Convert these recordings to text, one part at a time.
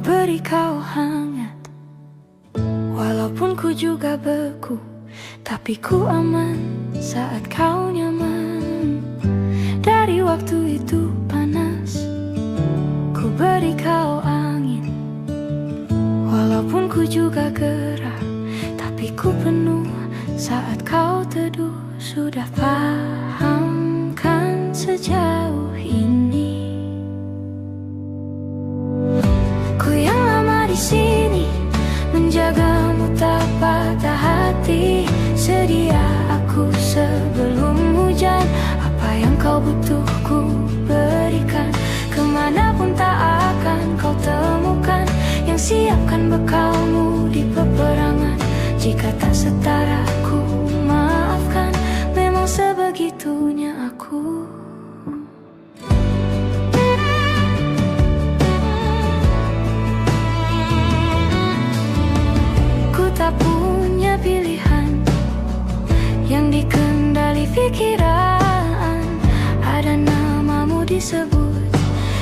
beri kau hangat, walaupun ku juga beku, tapi ku aman saat kau nyaman. Dari waktu itu panas, ku beri kau angin, walaupun ku juga gerah, tapi ku penuh saat kau teduh. Sudah paham kan sejauh ini? Ku yang lama di sini, menjagamu tak patah hati. Sedia aku sebelum hujan, apa yang kau butuh ku berikan. Kemanapun tak akan kau temukan yang siapkan bekalmu di peperangan. Jika tak setara ku maafkan, memang sebegitunya aku. Ku tak punya pilihan yang dikendali pikiran. Ada namamu disebut,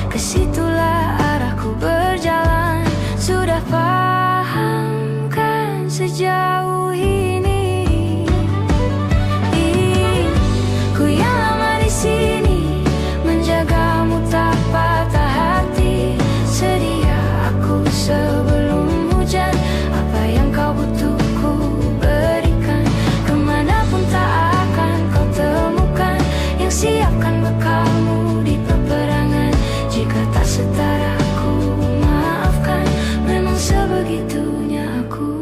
kesitulah arahku berjalan. Sudah paham kan sejauh ini? Ku yang lama di sini, menjagamu tak patah hati. Sedia aku sebelum hujan, apa yang kau butuh ku berikan. Kemanapun tak akan kau temukan yang siapkan bekalmu di peperangan. Jika tak setara ku maafkan, memang sebegitunya aku.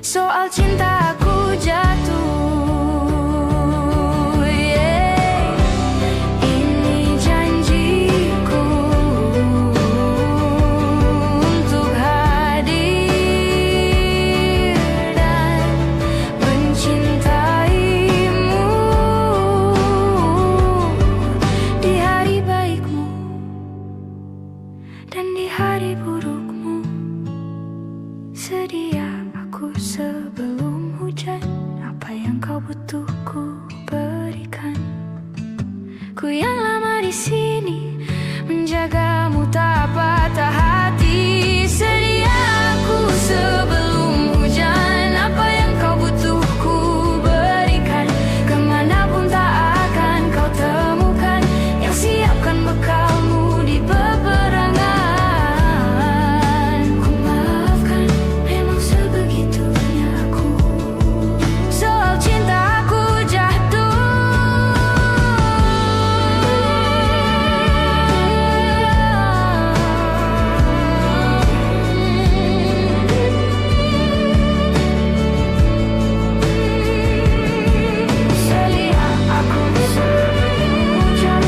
Soal cinta aku jatuh, yeah. Ini janjiku untuk hadir dan mencintaimu di hari baikmu dan di hari burukmu. Sedia aku sebelum hujan, apa yang kau butuh ku berikan. Ku yang lama di sini, menjagamu tak patah hati. Sedia aku sebelum hujan, apa yang kau butuh ku berikan. Kemanapun tak akan kau temukan yang siapkan bekalmu di peperangan. Ku maafkan, memang sebegitunya aku. Soal cinta aku jatuh, sedia aku sebelum hujan.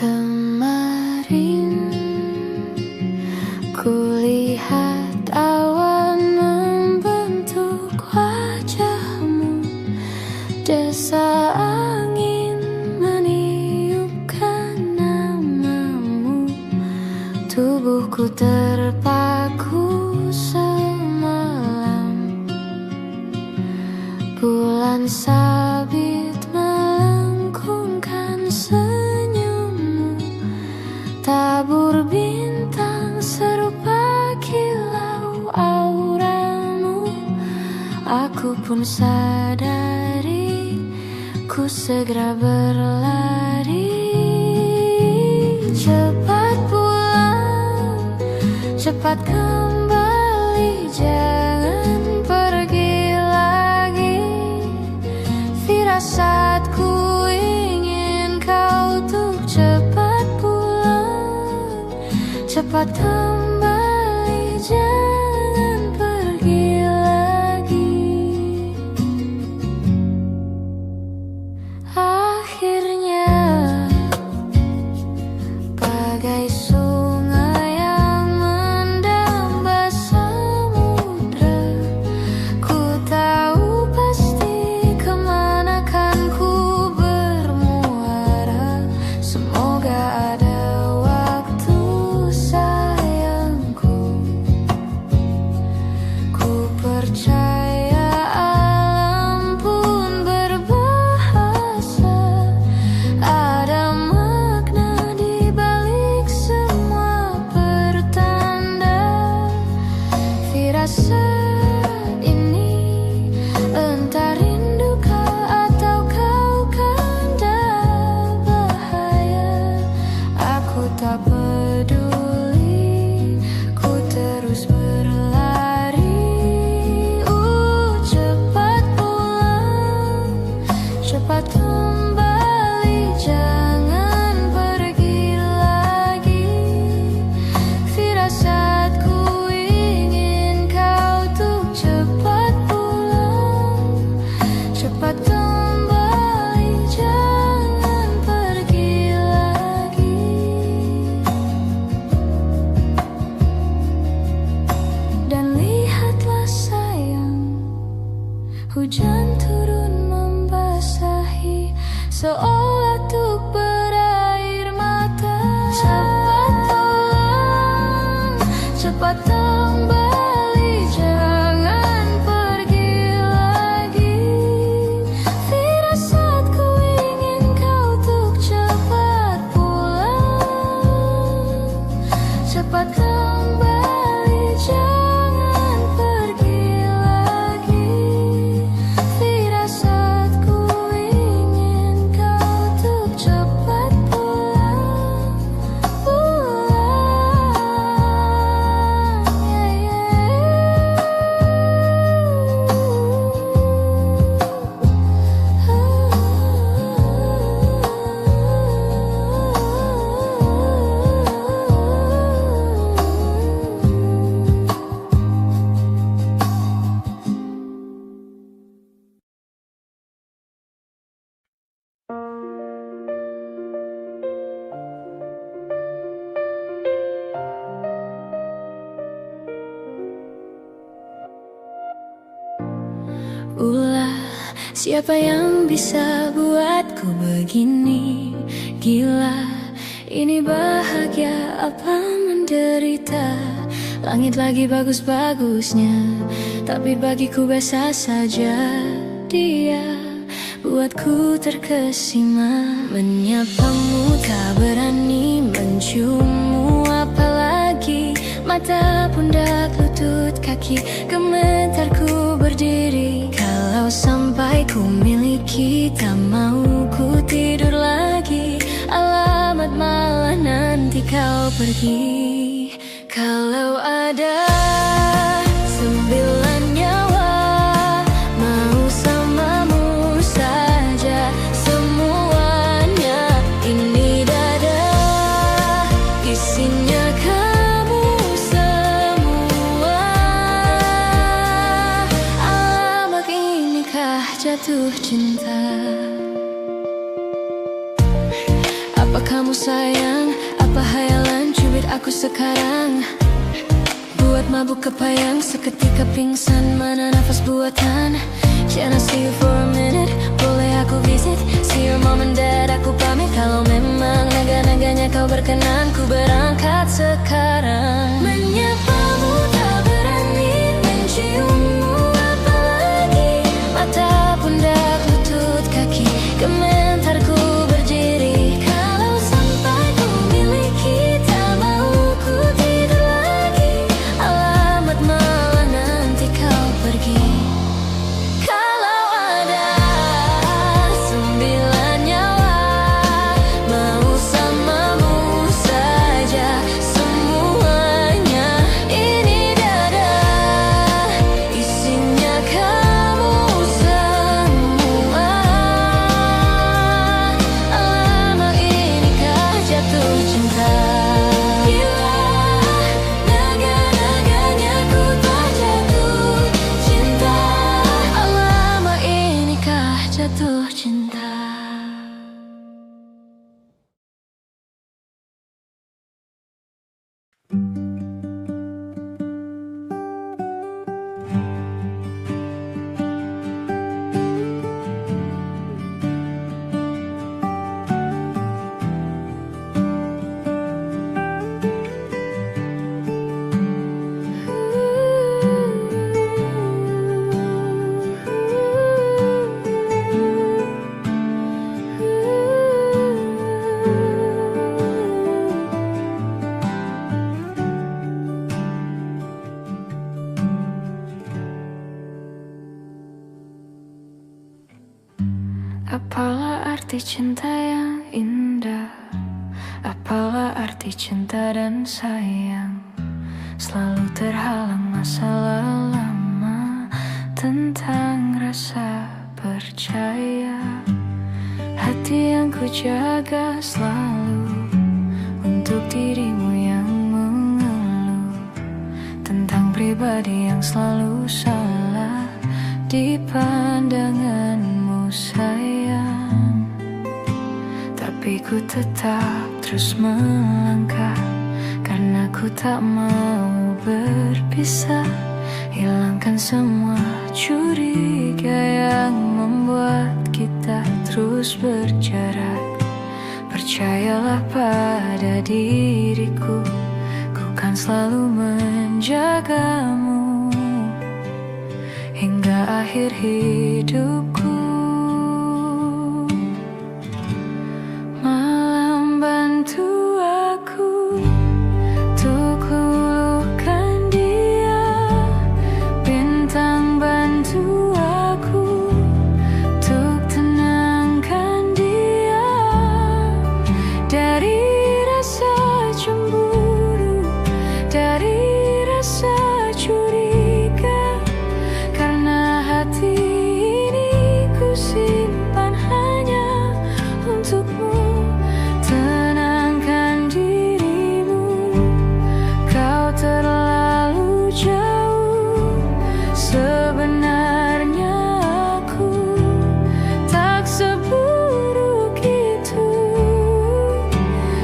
Kemarin kulihat awan membentuk wajahmu, desa angin meniupkan namamu. Tubuhku terpaku semalam, bulan sabit melengkungkan senyummu. Tabur bintang serupa kilau auramu. Aku pun sadari, ku segera berlari. Cepat pulang, cepat kembali, jangan pergi lagi. Firasatku ingin kau tuh cepat pulang, cepat kembali, jangan pergi lagi. Akhirnya batuk berair mata. Cepat pulang, cepat kembali, jangan pergi lagi. Firasatku ingin kau untuk cepat pulang, cepat kembali, jangan pergi lagi. Firasatku ingin kau untuk cepat pulang, pulang. Ulah, siapa yang bisa buatku begini? Gila, ini bahagia apa menderita? Langit lagi bagus-bagusnya, tapi bagiku biasa saja. Dia buatku terkesima. Menyapamu tak berani, menciummu apalagi. Mata, pundak, lutut, kaki, gemetarku berdiri. Kalau sampai ku miliki, tak mau ku tidur lagi. Alamat malah nanti kau pergi. Kalau ada 9 nyawa, mau samamu saja semuanya. Ini dada, isinya kamu semua. Alamak, inikah jatuh cinta? Apa kamu sayang? Apa hayalan cubit aku sekarang? Buat mabuk kepayang, seketika pingsan. Mana nafas buatan? Can I see you for a minute? Boleh aku visit? See your mom and dad, aku pamit. Kalau memang naga-naganya kau berkenan, ku berangkat sekarang. Menyapamu tak berani, menciummu apalagi. Mata, pundak, lutut, kaki, gemetarku berdiri. Kalau sampai ku miliki, tak mau ku tidur lagi. Alamat malah nanti kau pergi. Kalau ada 9 nyawa, mau samamu saja semuanya. Ini dada, isinya kamu semua. Alamak, inikah jatuh cinta? Gila, naga-naganya ku tak jatuh cinta. Alamak, inikah jatuh cinta? Apalah arti cinta yang indah? Apalah arti cinta dan sayang? Selalu terhalang masalah lama. Tentang rasa percaya, hati yang ku jaga selalu untuk dirimu yang mengeluh. Tentang pribadi yang selalu salah di pandanganmu sayang. Tapi ku tetap terus melangkah, karena ku tak mau berpisah. Hilangkan semua curiga yang membuat kita terus berjarak. Percayalah pada diriku, ku kan selalu menjagamu hingga akhir hidupku. Malam bantu aku untuk luluhkan dia, bintang bantu aku untuk tenangkan dia dari rasa cemburu, dari rasa curiga, karena hati ini ku simpan hanya untukmu. Tenangkan dirimu, kau terlalu jauh. Sebenarnya aku tak seburuk itu.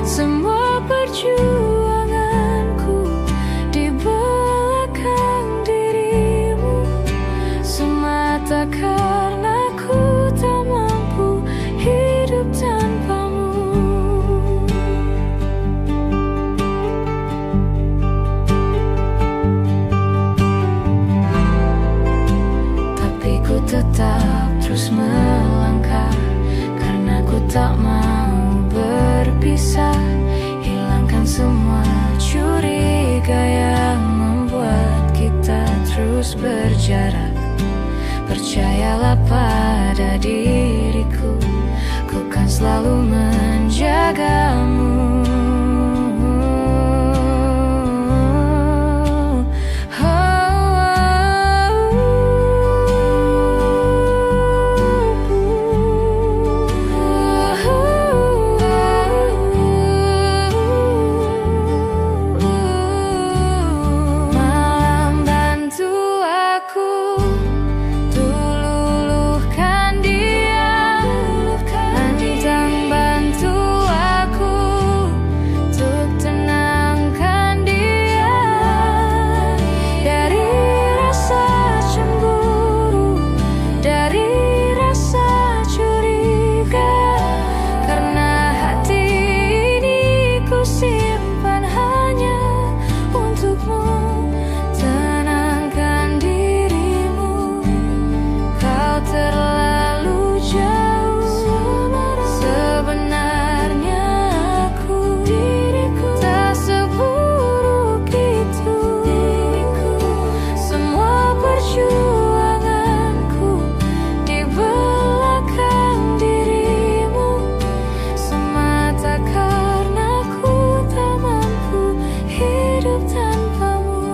Semua perjuanganku di belakang dirimu, semata karena ku tak mampu hidup tanpamu. Tapi ku tetap terus melangkah, karena ku tak mau berpisah. Hilangkan semua curiga yang membuat kita terus berjarak. Percayalah pada diriku, ku kan selalu menjagamu. Malam bantu aku luluhkan dia, bintang bantu aku untuk tenangkan dia dari rasa cemburu, dari rasa curiga, karena hati ini ku simpan hanya untukmu. Tenangkan dirimu, kau terlalu jauh. Sebenarnya aku tak seburuk itu. Semua perjuanganku di belakang dirimu, semata karena ku tak mampu hidup tanpamu.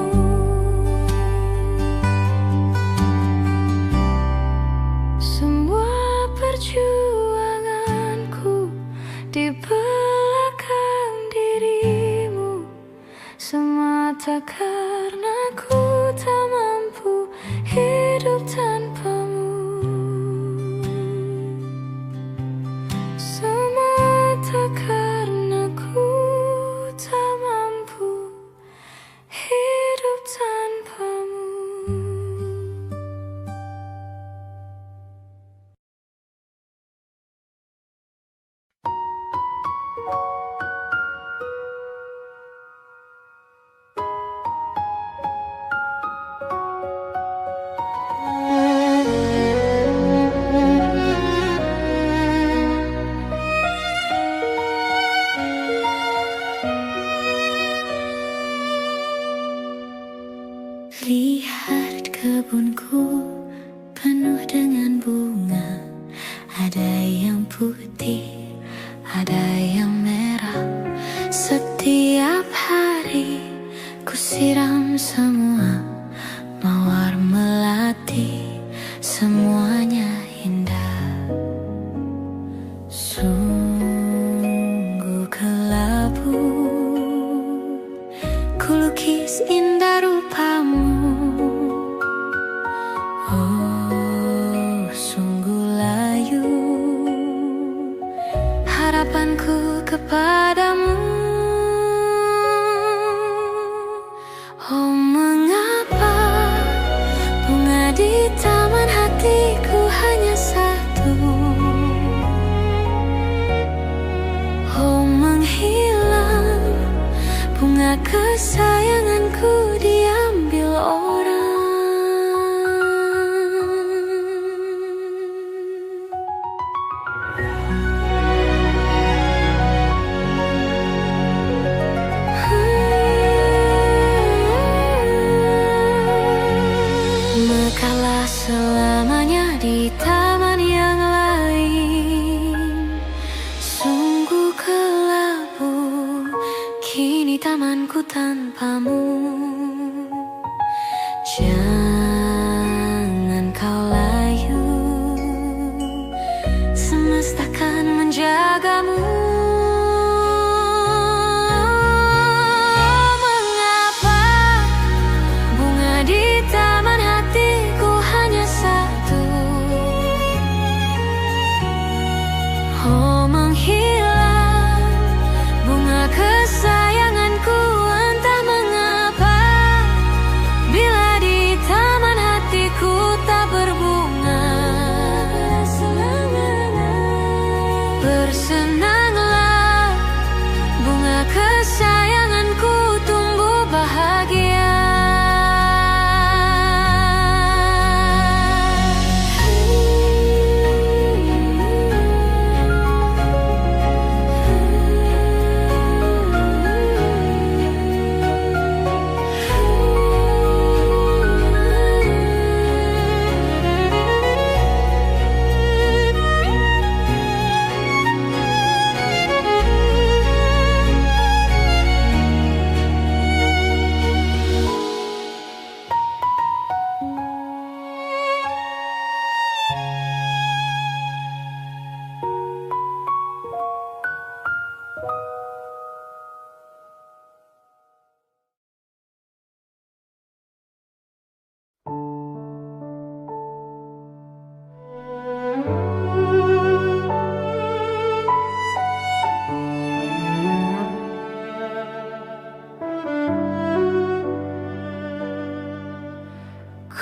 Semua perjuanganku di belakang dirimu, semata karena ku tak mampu hidup tanpamu. Semata karena ku tak mampu hidup tanpamu. Lihat kebunku penuh dengan bunga, ada yang putih, ada yang merah. Setiap hari ku siram semua, mawar melati, semuanya indah. Sungguh kelabu ku lukis indah rupamu. Oh, sungguh layu harapanku kepadamu. Oh, mengapa bunga di taman hatiku hanya satu? Oh, bunga kesayanganku diambil orang. Mekalah selamanya di taman yang lain. Sungguh kelabu kini tamanku tanpamu. Jangan kau layu, semesta kan menjagamu. Mengapa bunga di taman hatiku hanya satu? Oh, menghilang bunga kesayanganku, entah mengapa. Bila di taman hatiku tak berbunga, bersenanglah bunga kesayanganku tumbuh bahagia.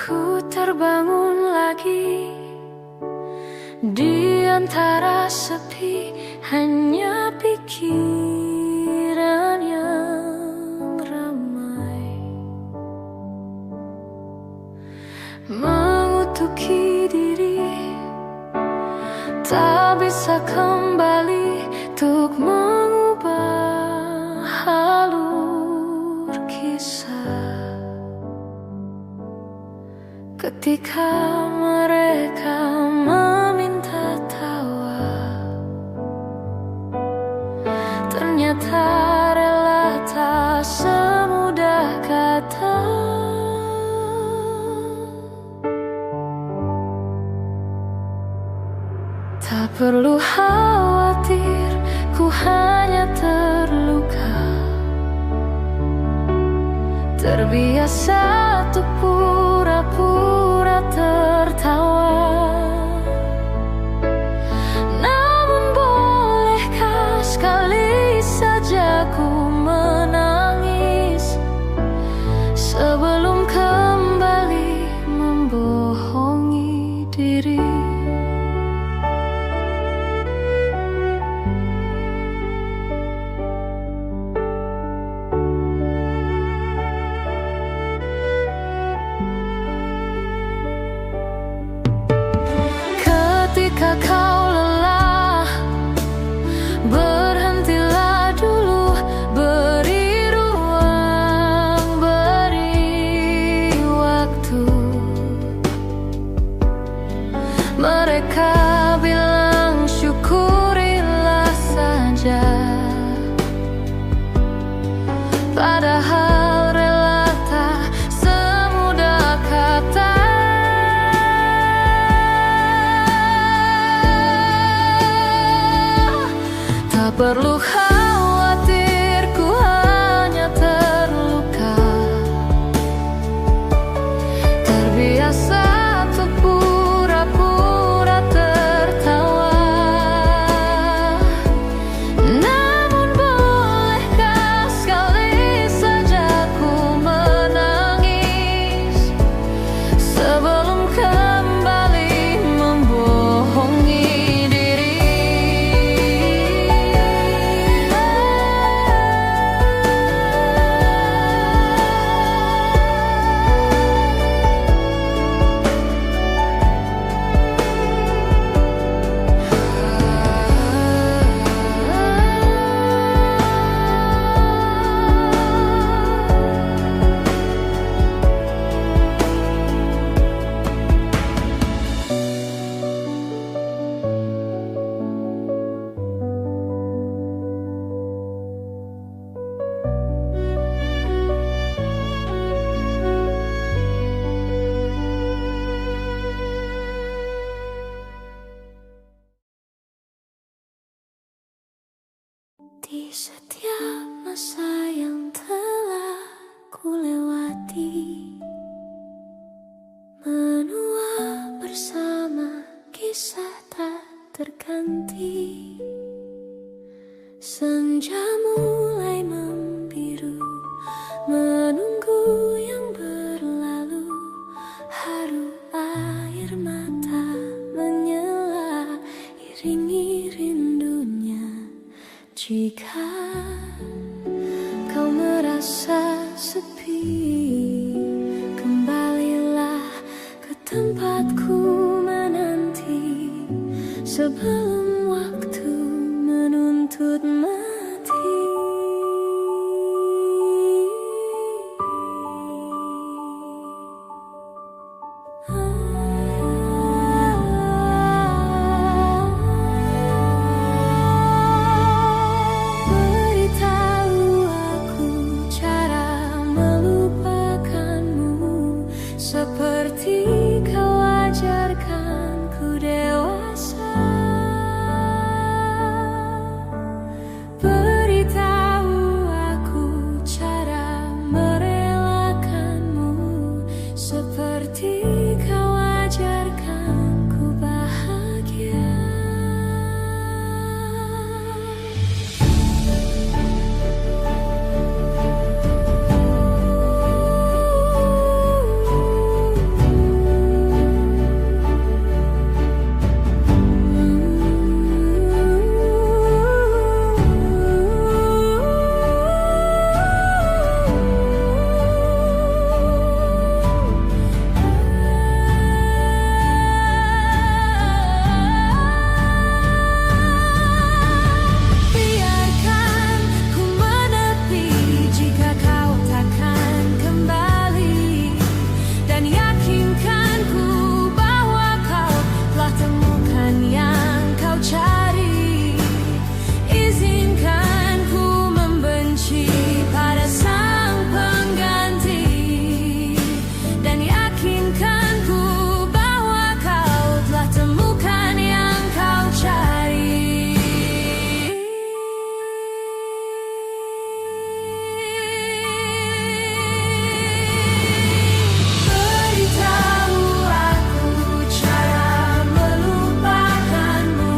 Ku terbangun lagi di antara sepi, hanya pikiran yang ramai mengutuki diri, tak bisa kembali untuk mengubah alur kisah. Ketika mereka meminta tawa, ternyata rela tak semudah kata. Tak perlu khawatir, ku hanya terluka. Terbiasa untuk pura-pura tertawa. Namun bolehkah sekali saja ku menangis sebelum kembali membohongi diri. Ketika kau lelah, berhentilah dulu, beri ruang, beri waktu. Mereka bilang syukurilah saja, padahal rela tak semudah kata. Tak perlu khawatir, ku hanya terluka. Terbiasa untuk pura-pura tertawa. Namun bolehkah sekali saja ku menangis sebelum kembali membohongi diri. Di setiap masa yang telah ku lewati, menua bersama kisah tak terganti. Senja mulai membiru, menunggu yang berlalu. Haru air mata menyela, iringi rindunya. Jika kau merasa sepi, kembalilah ke tempatku menanti, sebelum waktu menuntut mati. Beritahu aku cara melupakanmu, seperti kau ajarkanku dewasa. Beritahu aku cara merelakanmu, seperti kau ajarkanku bahagia. Biarkan ku menepi jika kau takkan kembali, dan yakinkan ku bahwa kau telah temukan yang kau cari. Izinkan ku membenci pada sang pengganti, dan yakinkan ku bahwa kau telah temukan yang kau cari. Beritahu aku cara melupakanmu,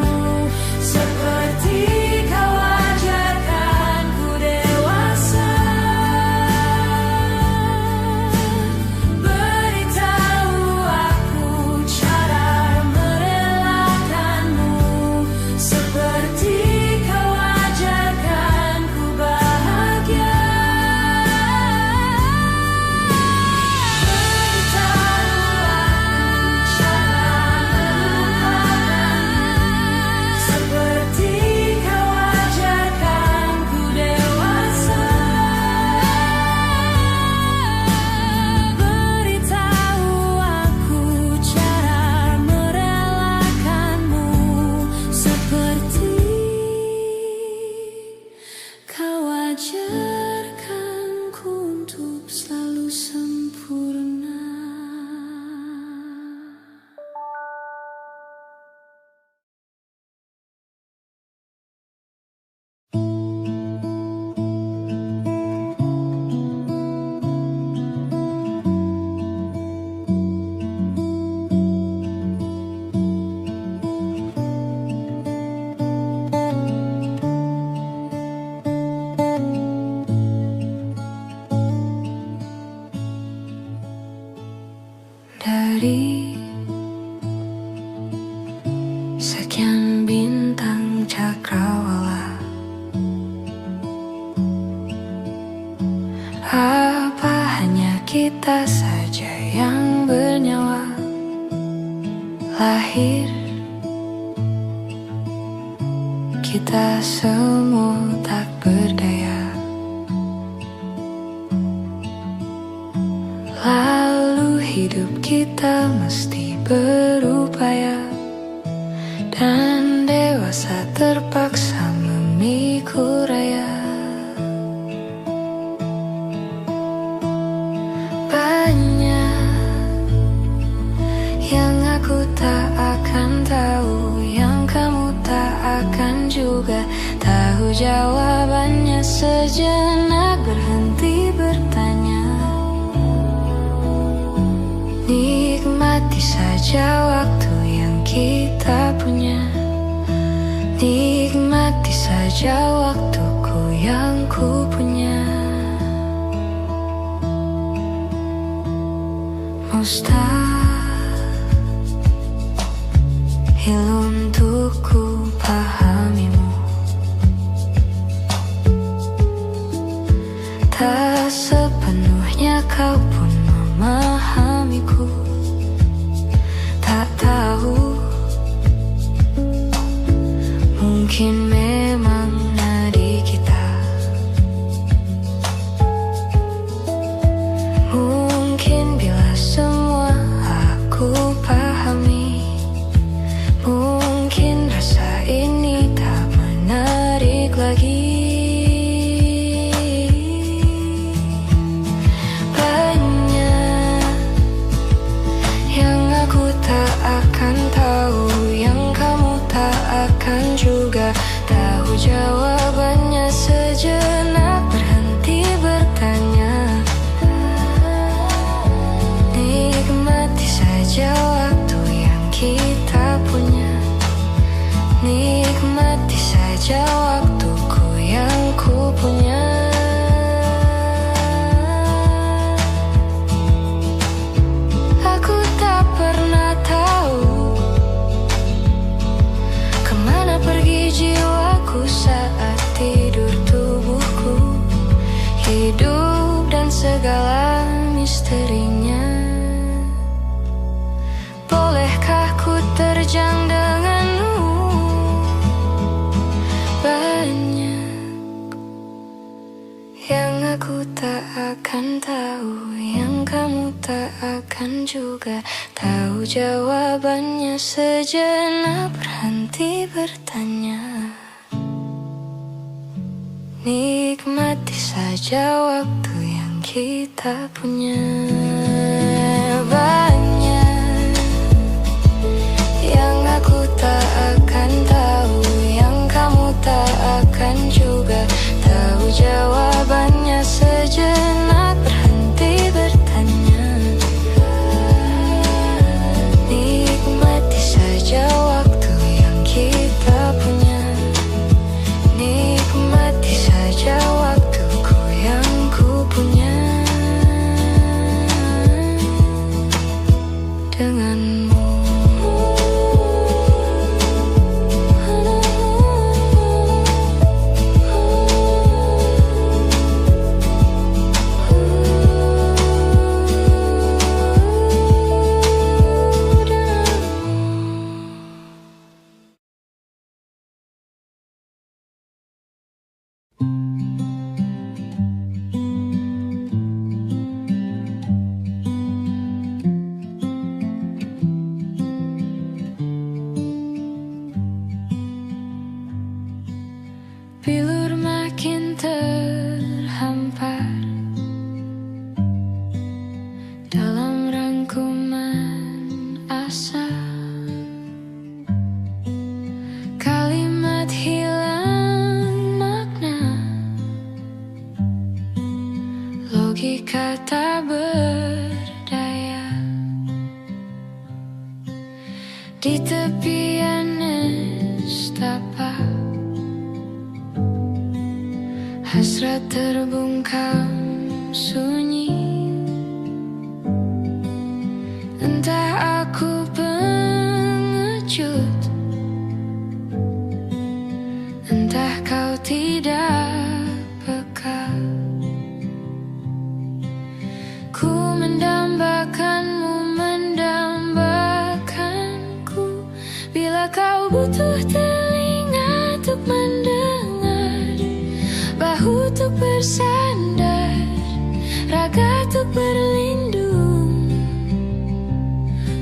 seperti kau ajarkanku dewasa. Beritahu aku cara merelakanmu, seperti kau ajarkanku bahagia. Seperti kau ajarkanku dewasa. Beritahu aku cara merelakanmu, seperti kau ajarkanku untuk selalu sempurna. Dari sekian bintang cakrawala, apa hanya kita saja yang bernyawa? Lahir kita semua tak berdaya, lalu hidup kita mesti berupaya, dan dewasa terpaksa memikul raya. Banyak yang aku tak akan tahu, yang kamu tak akan juga tahu jawabannya. Sejenak berhenti bertanya. Nikmati saja waktu yang kita punya. Nikmati saja waktuku yang ku punya. Mustahil untuk ku pahamimu. Tak sepenuhnya kau pun memahamiku. Tak tahu, mungkin memang nadi kita. Mungkin bila semua aku pahami, mungkin rasa ini tak menarik lagi. Banyak yang aku tak akan tahu, yang kamu tak akan juga tahu jawabannya. Sejenak berhenti bertanya. Nikmati saja waktu yang kita punya. Nikmati saja waktuku yang ku punya. Aku tak pernah tahu kemana pergi jiwaku saat tidur tubuhku. Hidup dan segala misterinya. Bolehkah ku terjang denganmu? Banyak yang aku tak akan tahu, yang kamu tak akan juga tahu jawabannya. Sejenak berhenti bertanya. Nikmati saja waktu yang kita punya. Banyak yang aku tak akan tahu, yang kamu tak akan juga tahu jawabannya. Sejenak berhenti bertanya. Nikmati saja waktu yang kita punya. Nikmati saja waktuku yang ku punya. Denganmu. Bilur makin terhampar dalam rangkuman asa. Kalimat hilang makna, logika tak berdaya. Di tepian nestapa hasrat terbungkam sunyi. Entah aku pengecut, entah kau tidak peka. Ku mendambakanmu, mendambakanku. Bila kau butuh telinga untuk mendengar, bahu untuk bersandar, raga untuk berlindung,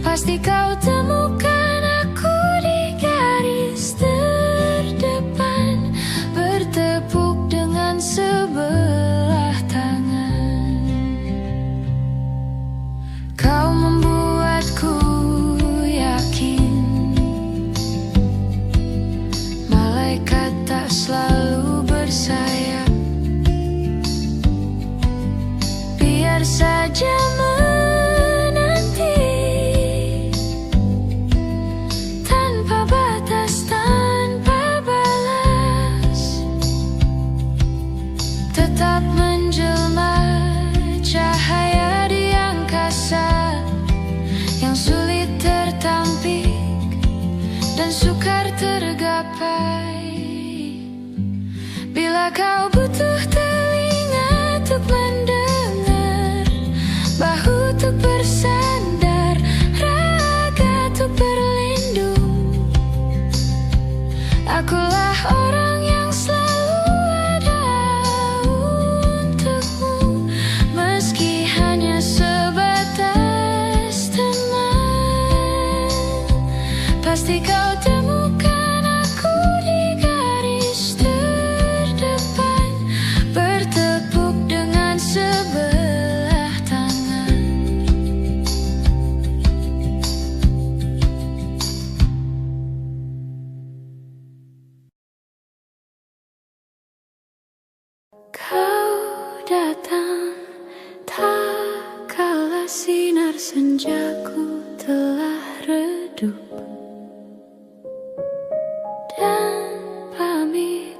pasti kau temukan aku di garis terdepan, bertepuk dengan sebelah tangan. Kau membuatku yakin malaikat tak selalu Bila kau butuh telinga untuk mendengar, bahu untuk bersandar, raga untuk berlindung, akulah orang yang selalu ada untukmu, meski hanya sebatas teman. Pasti kau temukan aku di garis terdepan, bertepuk dengan sebelah tangan. Kau datang tak kala sinar senjaku telah redup, dan pamit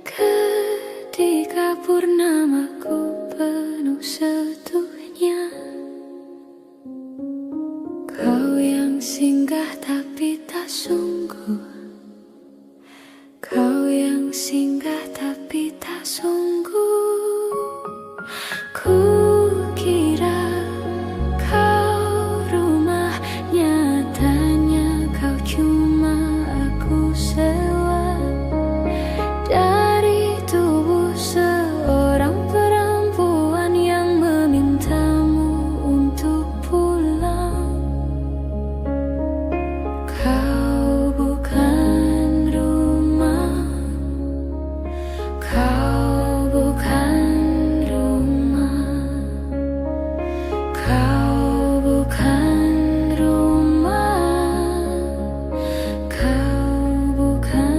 ketika purnamaku penuh seutuhnya. Kau yang singgah tapi tak sungguh, kau yang singgah tapi tak sungguh. Kukira kau rumah, nyatanya kau cuma aku sewa dari tubuh seorang perempuan yang memintamu untuk pulang. Kau bukan rumah, kau bukan rumah, kau bukan rumah, kau bukan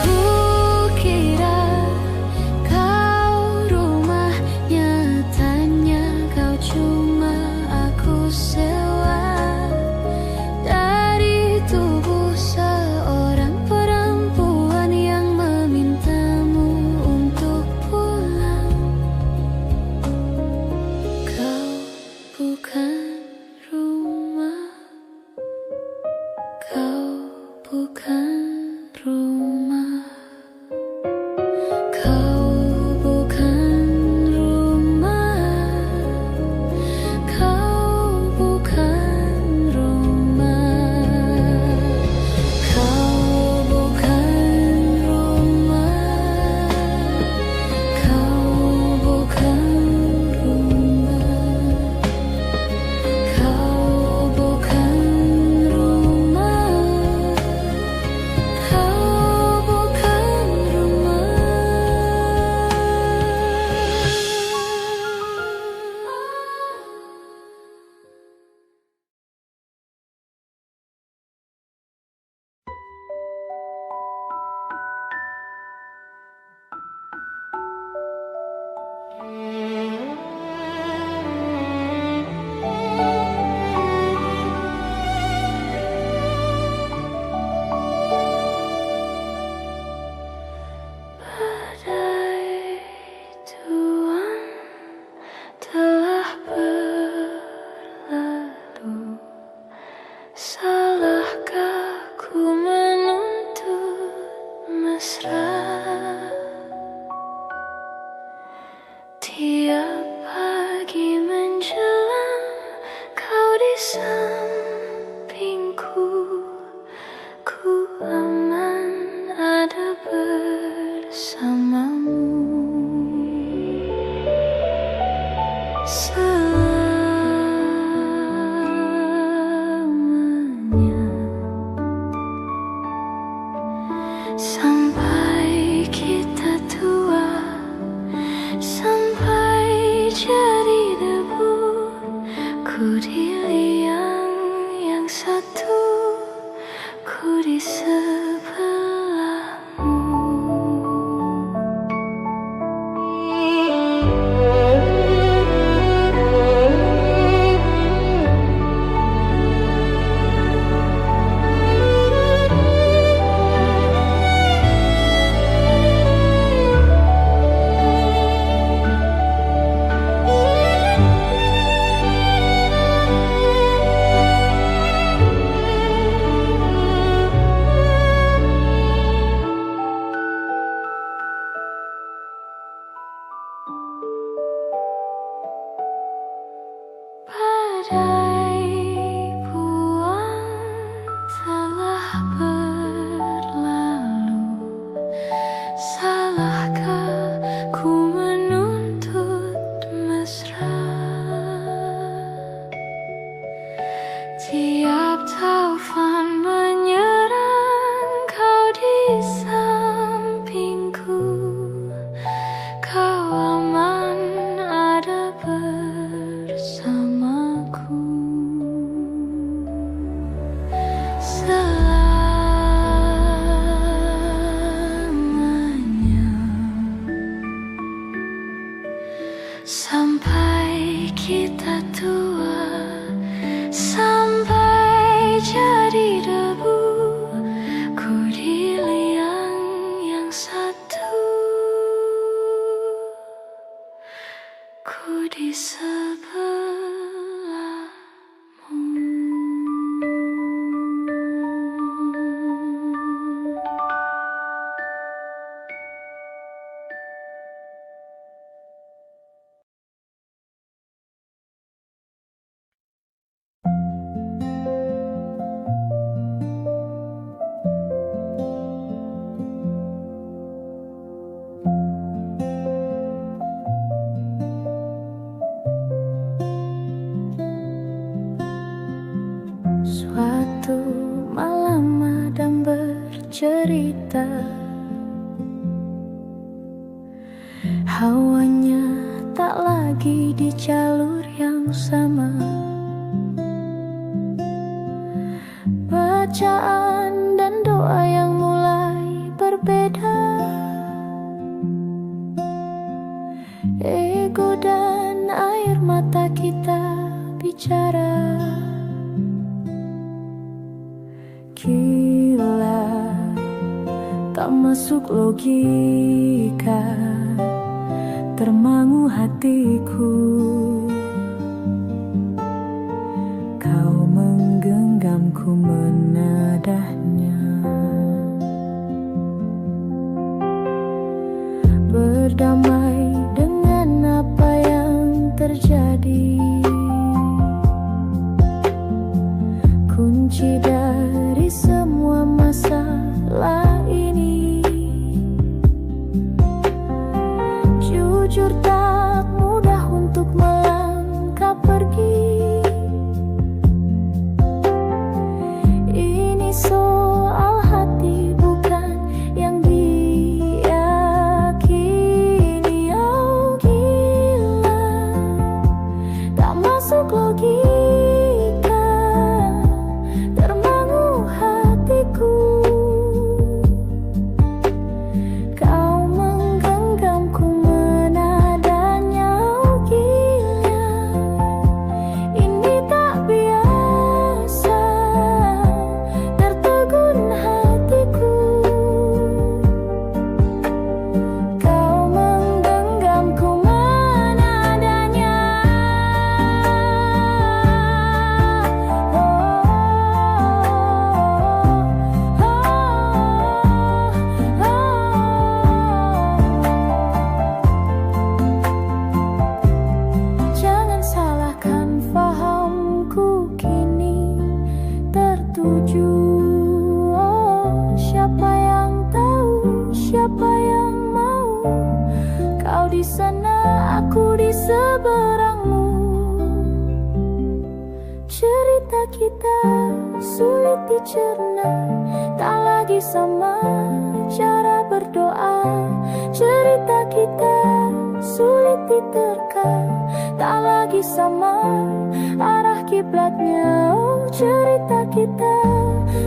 kukira kau rumah, nyatanya kau cuma aku sewa dari tubuh seorang perempuan yang memintamu untuk pulang. Kau bukan rumah, kau bukan rumah, kau bukan rumah, kau bukan rumah, kau bukan rumah, kau bukan rumah, kau bukan rumah, kau bukan rumah. Badai tuan telah berlalu, salahkah ku menuntut mesra? Tiap pagi menjelang kau di sampingku, ku aman ada bersamamu. Selamanya di badai buang telah berlalu. Salahkah ku menuntut mesra? Tiap taufan menyerang, kau di sampingku. Kau aman ada bersamaku. Selamanya, sampai kita tua, sampai jadi debu. Ku di liang yang satu, ku di Suatu malam Adam bercerita, hawanya tak lagi di jalur yang sama. Bacaan dan doa yang mulai berbeda. Ego dan air mata kita bicara. Gila, tak masuk logika, termangu hatiku. Kau menggenggamku menadahnya, berdamai dengan apa yang terjadi. Kunci dari semua masalah ini, jujur tak mudah untuk melangkah pergi. Ini soal hati bukan yang diyakini. Oh gila, tak masuk logika, termangu hatiku. Kau menggenggamku menadanya. Oh gila, ini tak biasa, tertegun hatiku. Kau menggenggamku menadanya. Jangan salahkan fahamku kini tertuju. Oh, siapa yang tahu, siapa yang mau? Kau di sana, aku di seberangmu. Cerita kita sulit dicerna, tak lagi sama cara berdoa. Cerita kita sulit diterka, tak lagi sama arah kiblatnya. Oh, cerita kita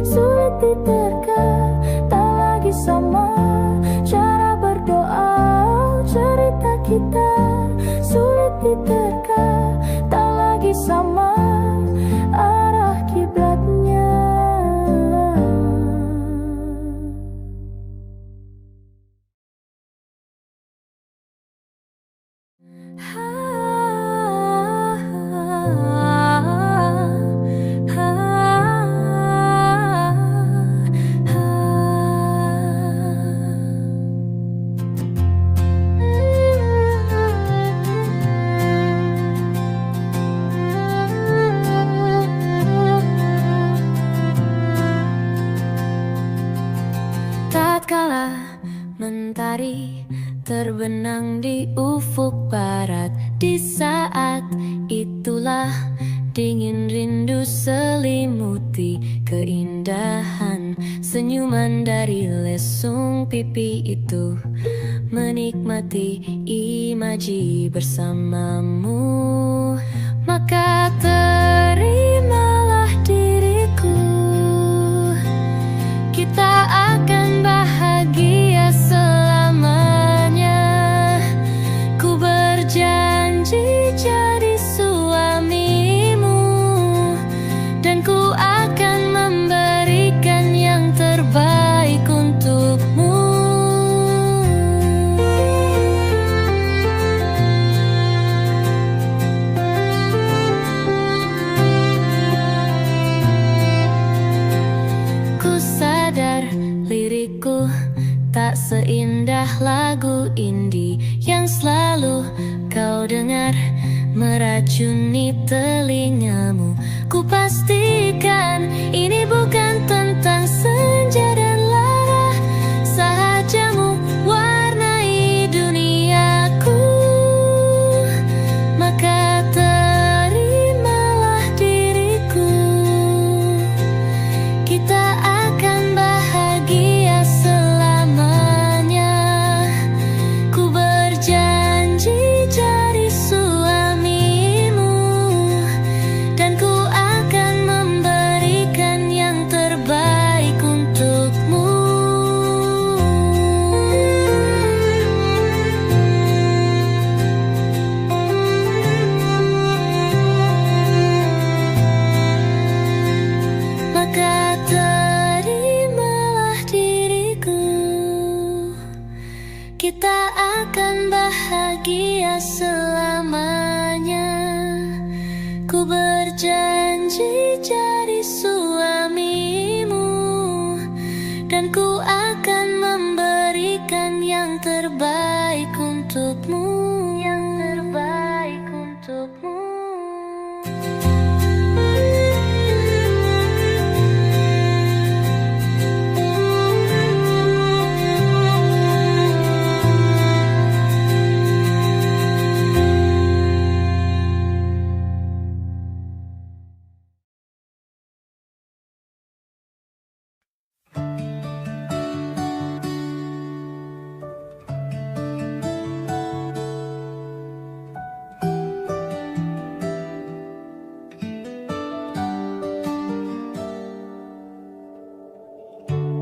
sulit diterka, tak lagi sama. Cara berdoa, cerita kita sulit diterka, tak lagi sama arah kiblatnya. Tatkala mentari terbenang di ufuk barat, di saat itulah dingin rindu selimuti keindahan senyuman dari lesung pipi itu, menikmati imaji bersamamu. Maka terimalah diriku, kita akan bahagia selamanya. Ku berjanji jadi suamimu, dan ku akan memberikan yang terbaik untukmu. Ku sadar lirikku tak seindah lagu indie yang selalu kau dengar meracuni telingamu. Ku pastikan ini bukan tentang senja dan lara, sahajamu warnai duniaku. Maka terimalah diriku, kita akan bahagia selamanya. Ku berjanji jadi suamimu, dan ku akan memberikan yang terbaik untukmu. Maka terimalah diriku, kita akan bahagia selamanya. Ku berjanji jadi suamimu, dan ku akan memberikan yang terbaik untukmu. Yang terbaik untukmu.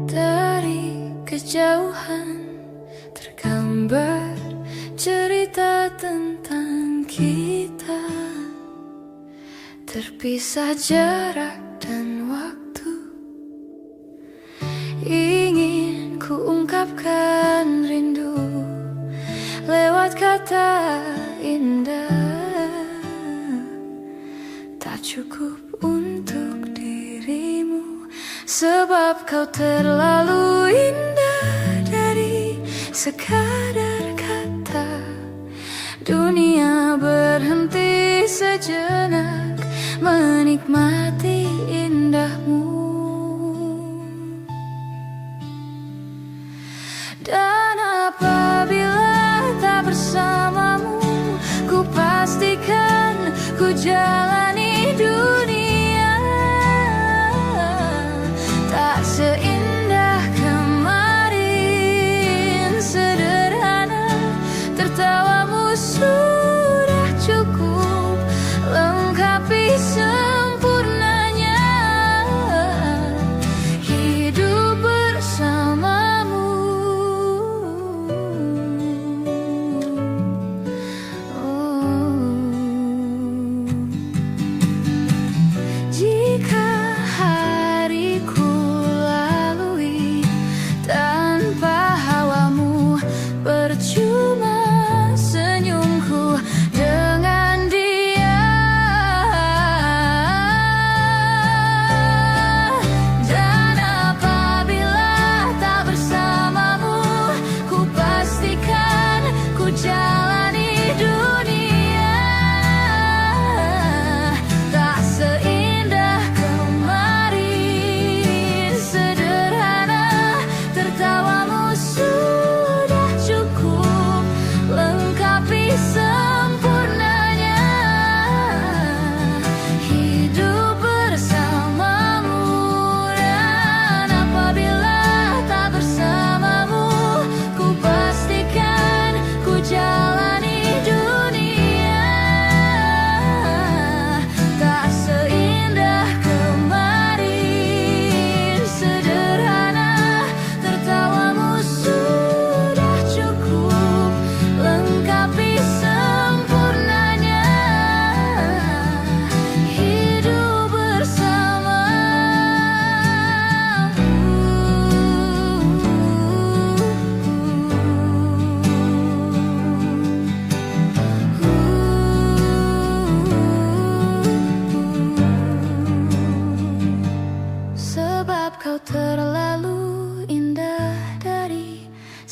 Dari kejauhan tergambar cerita tentang kita, terpisah jarak dan waktu. Ingin ku ungkapkan rindu lewat kata indah, tak cukup untuk dirimu, sebab kau terlalu indah dari sekadar kata. Dunia berhenti sejenak menikmati indahmu. Dan apabila tak bersamamu, ku pastikan ku jalani dunia tak seindah kemarin. Sederhana, tertawamu sudah cukup lengkapi sempurnanya hidup.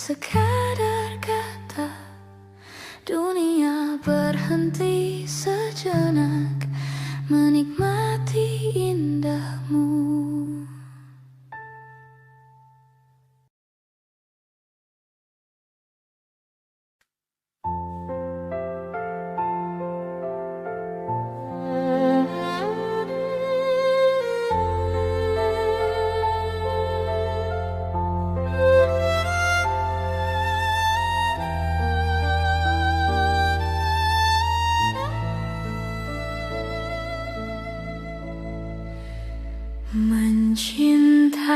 sekadar kata. Dunia berhenti sejenak menikmati indahmu. Mencintaimu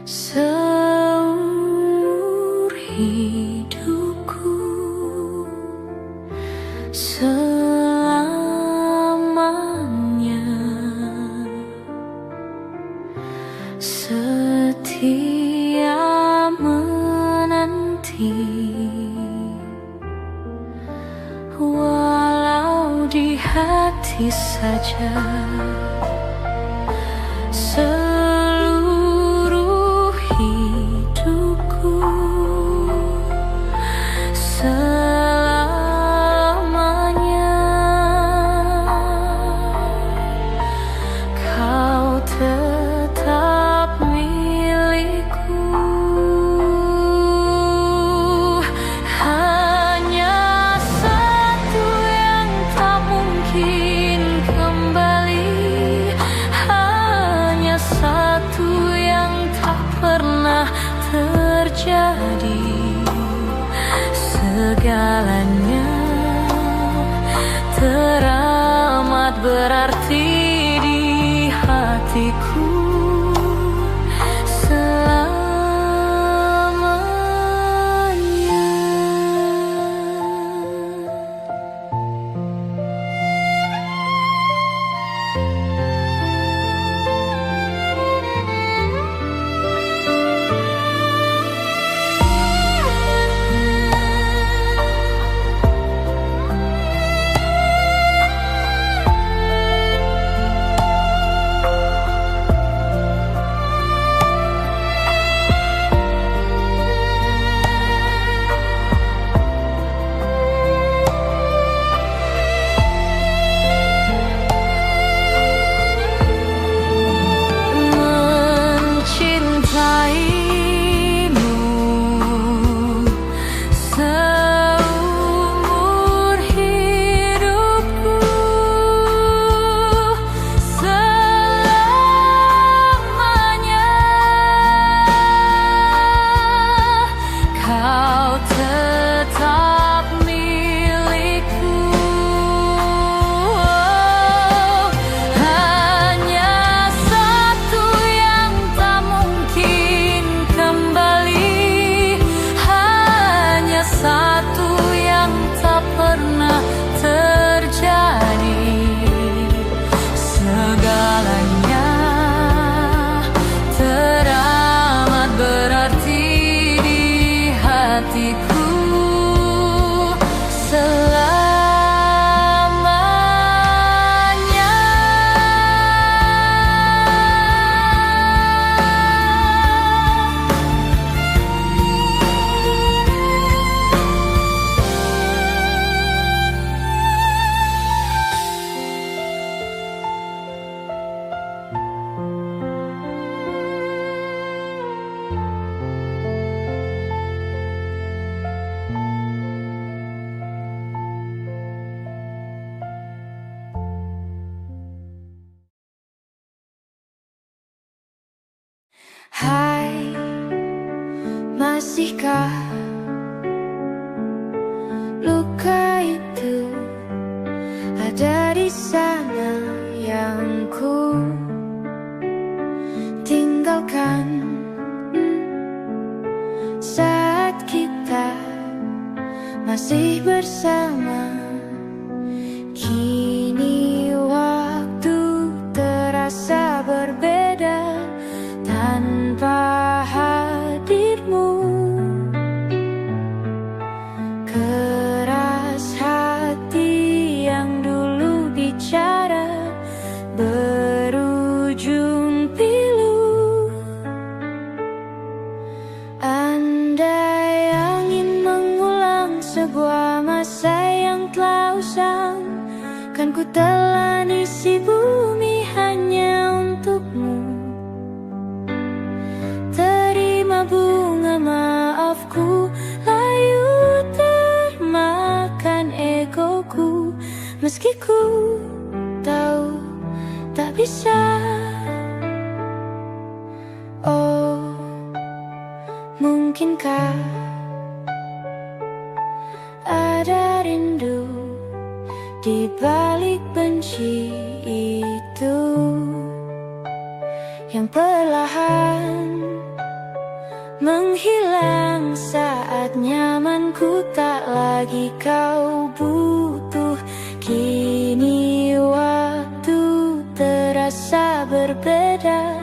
seumur hidupku, selamanya setia menanti. Walau di hati saja, seluruh hidupku selamanya kau tetap milikku. Terjadi segalanya teramat berarti di hatiku selamanya. Hai, masihkah luka itu ada di sana yang ku tinggalkan saat kita masih bersama? Kini waktu terasa berbeda tanpa hadirmu. telan isi bumi hanya untukmu. Terima bunga maafku, layu termakan egoku. Meski ku tahu tak bisa. Oh, mungkinkah ada rindu di balik benci itu yang perlahan menghilang saat nyamanku tak lagi kau butuh. Kini waktu terasa berbeda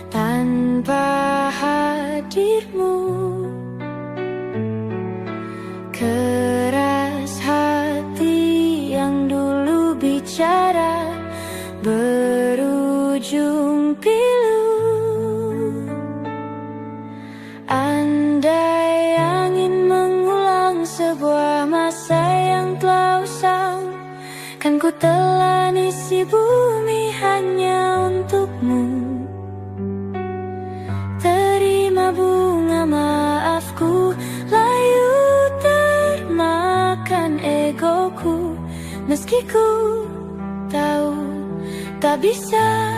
tanpa hadirmu. Keras hati yang dulu bicara berujung pilu. Andai angin mengulang sebuah masa yang telah usang, kan ku telan isi bumi hanya untukmu. Terima bunga maafku, layu termakan egoku. Meski ku tahu tak bisa.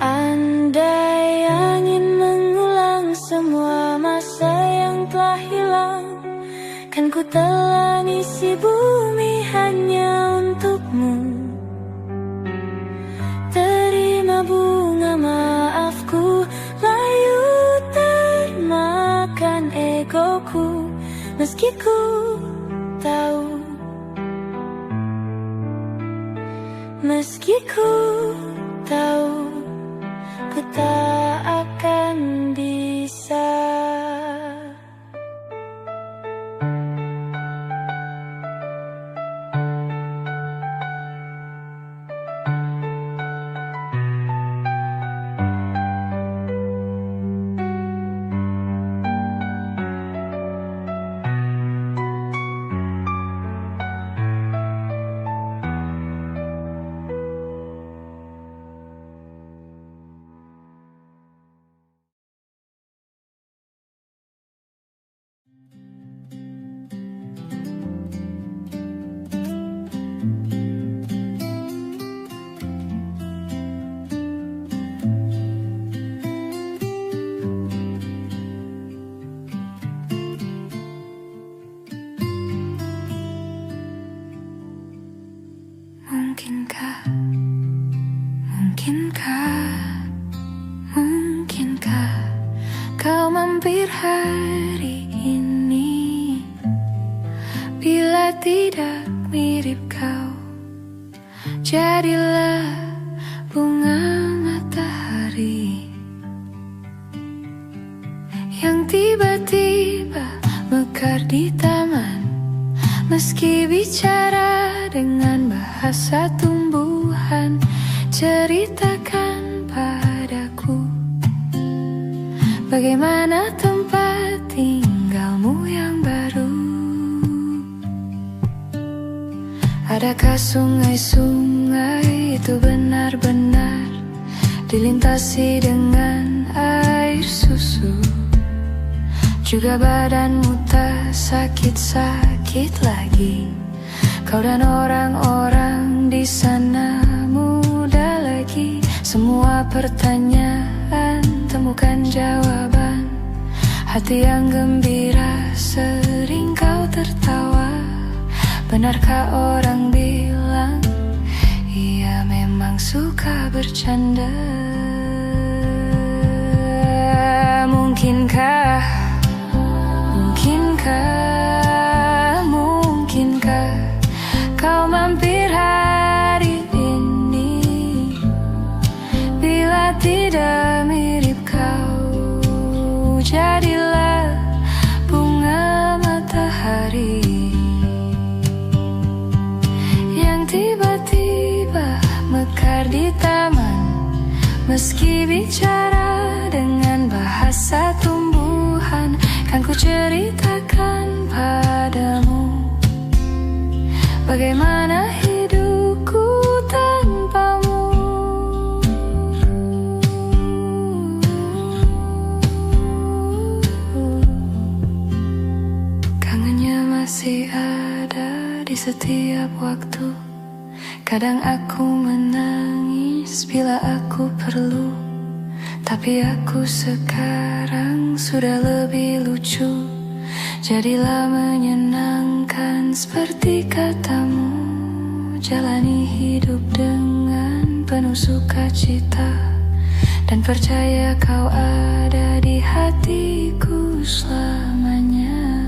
Andai angin mengulang semua masa yang telah hilang, kan ku telan isi bumi hanya untukmu. Terima bunga maafku, layu termakan egoku. Meski ku tahu, meski ku tahu, ku tak akan bisa. Mungkinkah, mungkinkah kau mampir hari ini? Bila tidak mirip kau, jadilah bunga matahari yang tiba-tiba mekar di taman. Meski bicara dengan bahasa tumbuhan, ceritakan padaku bagaimana tempat tinggalmu yang baru. Adakah sungai-sungai itu benar-benar dilintasi dengan air susu? Juga badanmu tak sakit-sakit lagi. Kau dan orang-orang di sana muda lagi. Semua pertanyaan temukan jawaban. Hati yang gembira sering kau tertawa. Benarkah orang bilang ia memang suka bercanda? Mungkinkah, mungkinkah kau mampir hari ini? Bila tidak mirip kau, jadilah bunga matahari yang tiba-tiba mekar di taman. Meski bicara dengan bahasa tumbuhan, kan ku ceritakan padamu bagaimana hidupku setiap waktu. Kadang aku menangis bila aku perlu, tapi aku sekarang sudah lebih lucu. Jadilah menyenangkan seperti katamu, jalani hidup dengan penuh sukacita, dan percaya kau ada di hatiku selamanya.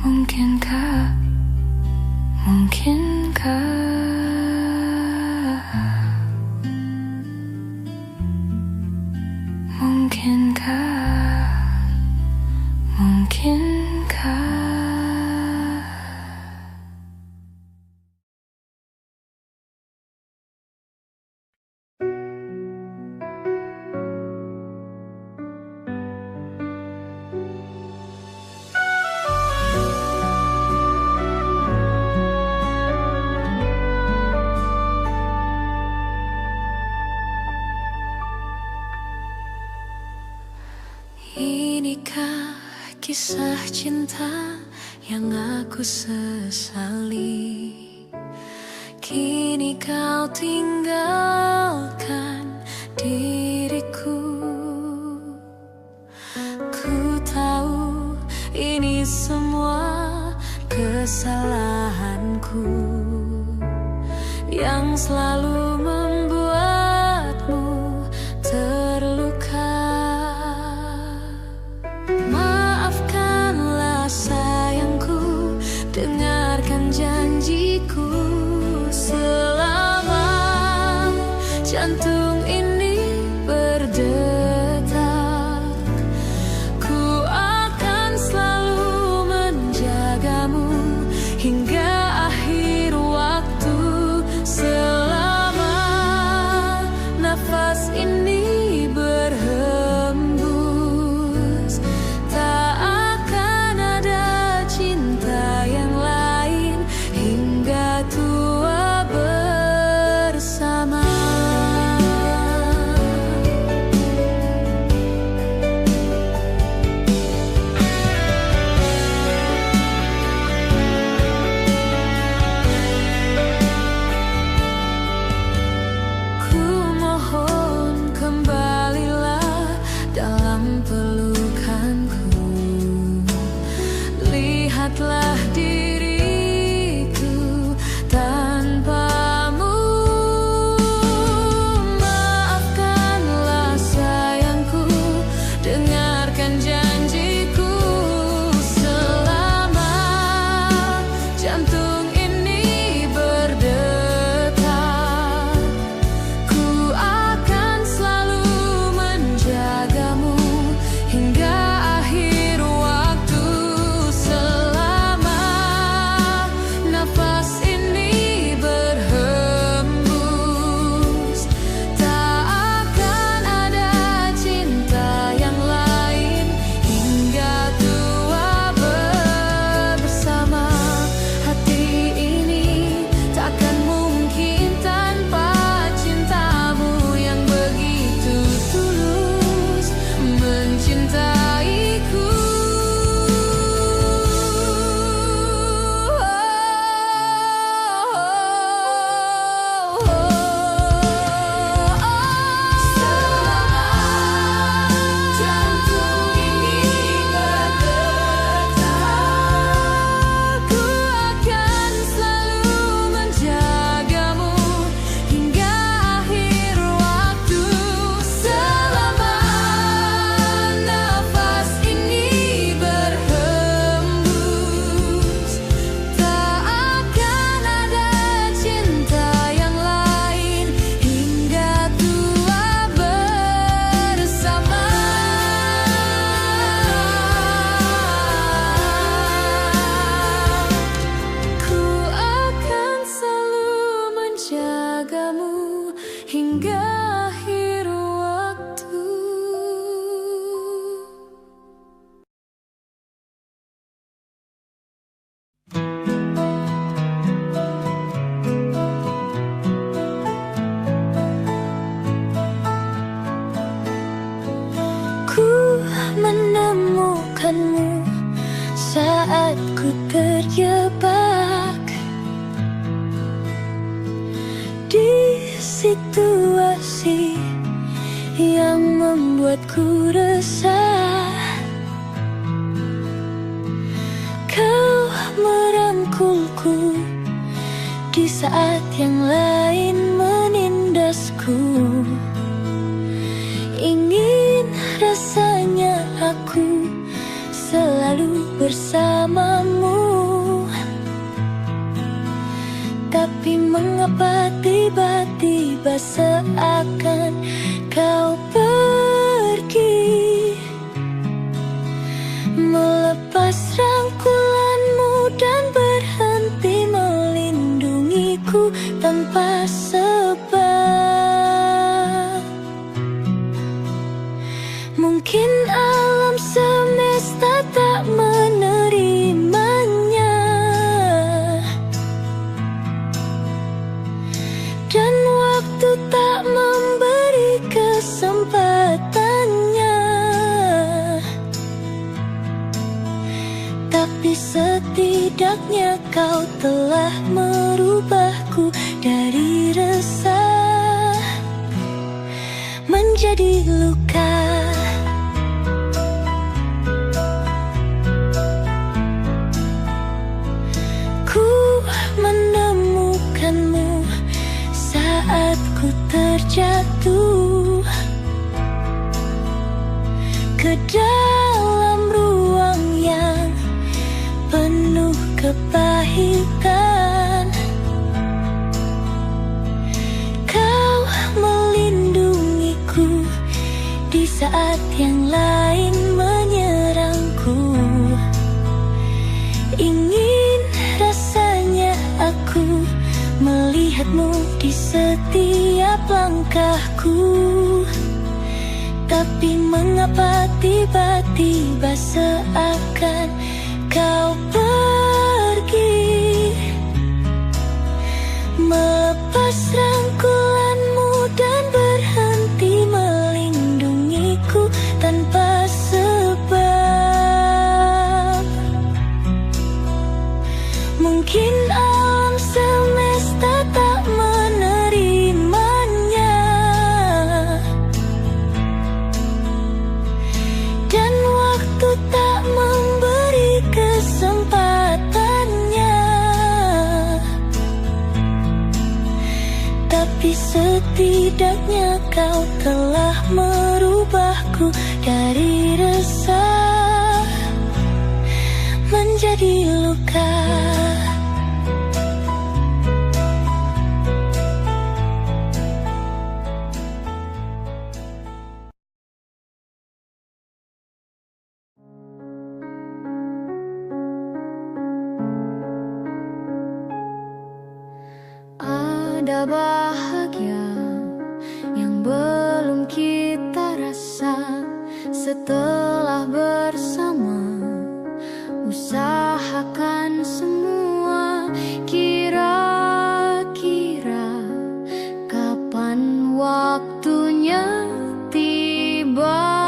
Mungkinkah, mungkinkah Mungkinkah, mungkinkah Inikah kisah cinta yang aku sesali? Kini kau tinggalkan diriku. Ku tahu ini semua kesalahanku yang selalu membuatmu terluka. Maafkanlah sayangku, dengarkan janjiku. Selama jantung ini berdetak, ku akan selalu menjagamu hingga akhir waktu. Selama nafas ini berhembus, tak akan ada cinta yang lain hingga tua bersama. Ku mohon kembalilah dalam pelukanku. Lihatlah diriku tanpamu. Maafkanlah sayangku, dengarkan janjiku. Selama jantung ini berdetak, ku akan selalu menjagamu hingga akhir waktu. Selama nafas ini berhembus, tak akan ada cinta yang lain hingga tua bersama. Hati ini takkan mungkin tanpa cintamu yang begitu tulus mencintaiku. Selama jantung ini berdetak, ku akan selalu menjagamu hingga akhir waktu. Selama nafas ini berhembus, tak akan ada cinta yang lain hingga tua bersama. Ku akan selalu menjagamu hingga akhir waktu. Ku menemukanmu saat ku terjebak di situasi yang membuatku resah. Kau merangkulku di saat yang lain menindasku. Ingin rasanya aku selalu bersamamu, tapi mengapa tiba-tiba seakan kau pergi, melepas rangkulanmu dan berhenti melindungiku tanpa sebab. Mungkin alam semesta tak menerimanya, dan waktu tak memberi kesempatannya. Tapi setidaknya kau telah merubahku dari resah menjadi luka. Ku menemukanmu saat ku terjatuh ke dalam ruang yang penuh kepahitan. Kau melindungiku di saat yang lain menyerangku. Ingin rasanya aku melihatmu di setiap langkahku, tapi mengapa tiba-tiba seakan kau pergi, melepas rangkulanmu dan berhenti melindungiku tanpa sebab. Mungkin alam semesta tak menerimanya, dan waktu tak memberi kesempatannya. Tapi setidaknya kau telah merubahku dari resah menjadi luka. Ada bahagia yang belum kita rasa setelah bersama. Usahakan semua, kira-kira kapan waktunya tiba.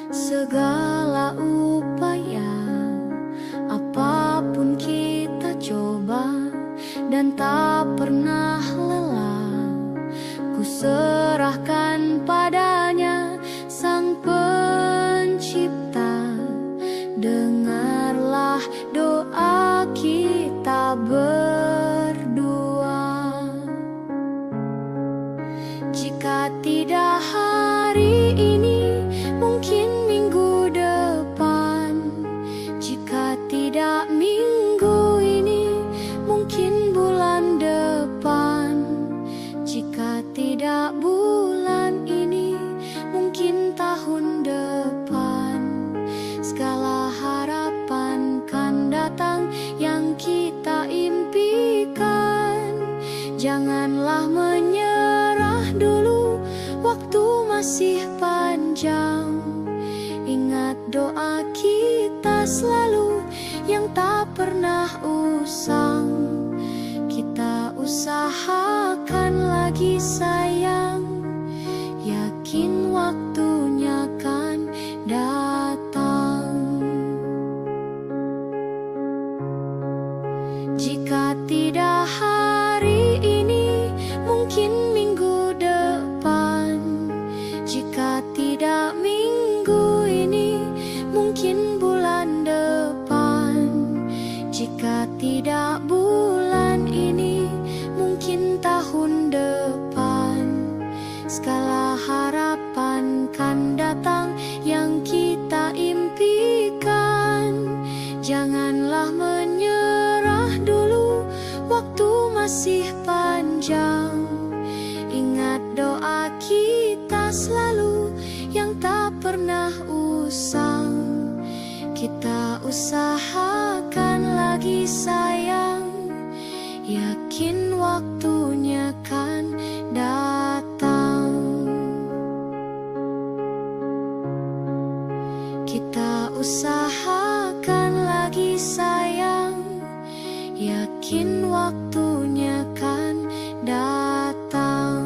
Segala upaya, apapun kita coba dan tak pernah lelah. Ku serahkan padanya, Sang Pencipta. Dengarlah doa kita berdua. Jika tidak hari ini, mungkin minggu depan. Jika tidak minggu ini, mungkin bulan depan. Jika tidak bulan ini, mungkin tahun depan. Segala harapan kan datang yang kita impikan. Janganlah menyerah dulu, waktu masih panjang. Ingat doa kita selalu yang tak pernah usang. Kita usahakan lagi sayang, yakin waktunya kan datang. masih panjang. Ingat doa kita selalu yang tak pernah usang. Kita usahakan lagi sayang, yakin waktunya kan datang. Kita usahakan lagi sayang, yakin waktunya kan datang.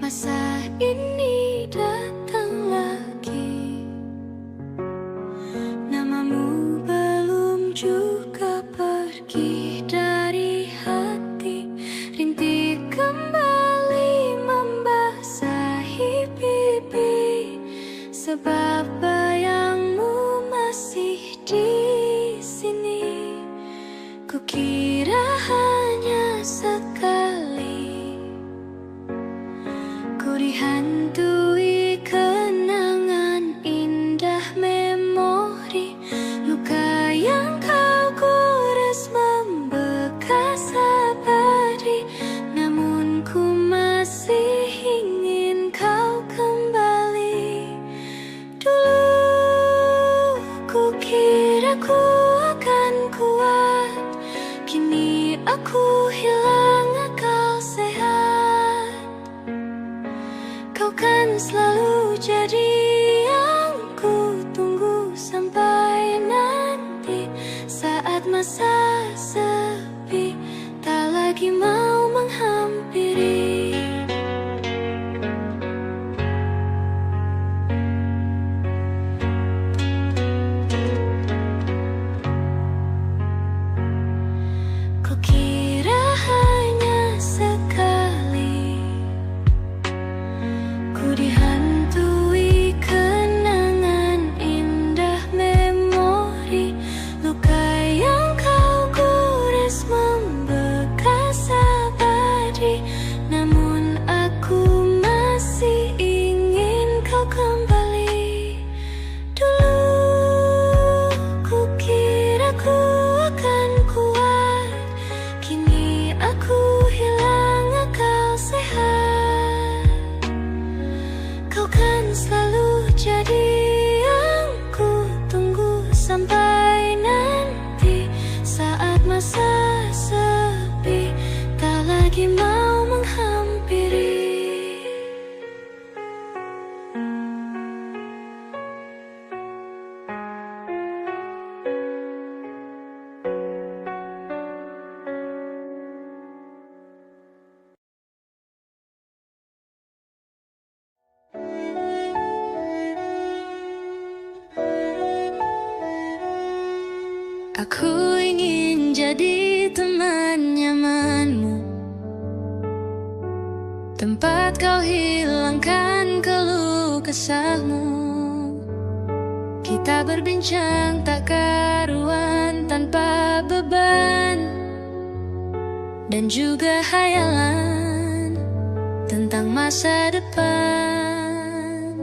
Masa ini datang lagi, namamu belum juga pergi dari hati. Rintik kembali membasahi pipi, sebab bayangmu masih di sini. Kukira hanya sekali ku dihantui kenangan indah memori. Luka yang kau gores membekas abadi, namun ku masih ingin kau kembali. Dulu ku kira ku akan kuat, kini aku hilang akal sehat. Kau kan selalu jadi yang ku tunggu sampai nanti. Saat masa sepi tak lagi mau menghampiri. Kukira hanya sekali ku dihantui kenangan indah memori. Luka yang kau gores membekas abadi, namun aku masih ingin kau kembali. Dulu ku kira ku akan kuat, kini aku hilang akal sehat. Kau kan selalu jadi yang ku tunggu sampai nanti. Saat masa sepi tak lagi mau menghampiri. Aku ingin jadi teman nyamanmu, tempat kau hilangkan keluh kesahmu. Kita berbincang tak karuan tanpa beban, dan juga hayalan tentang masa depan.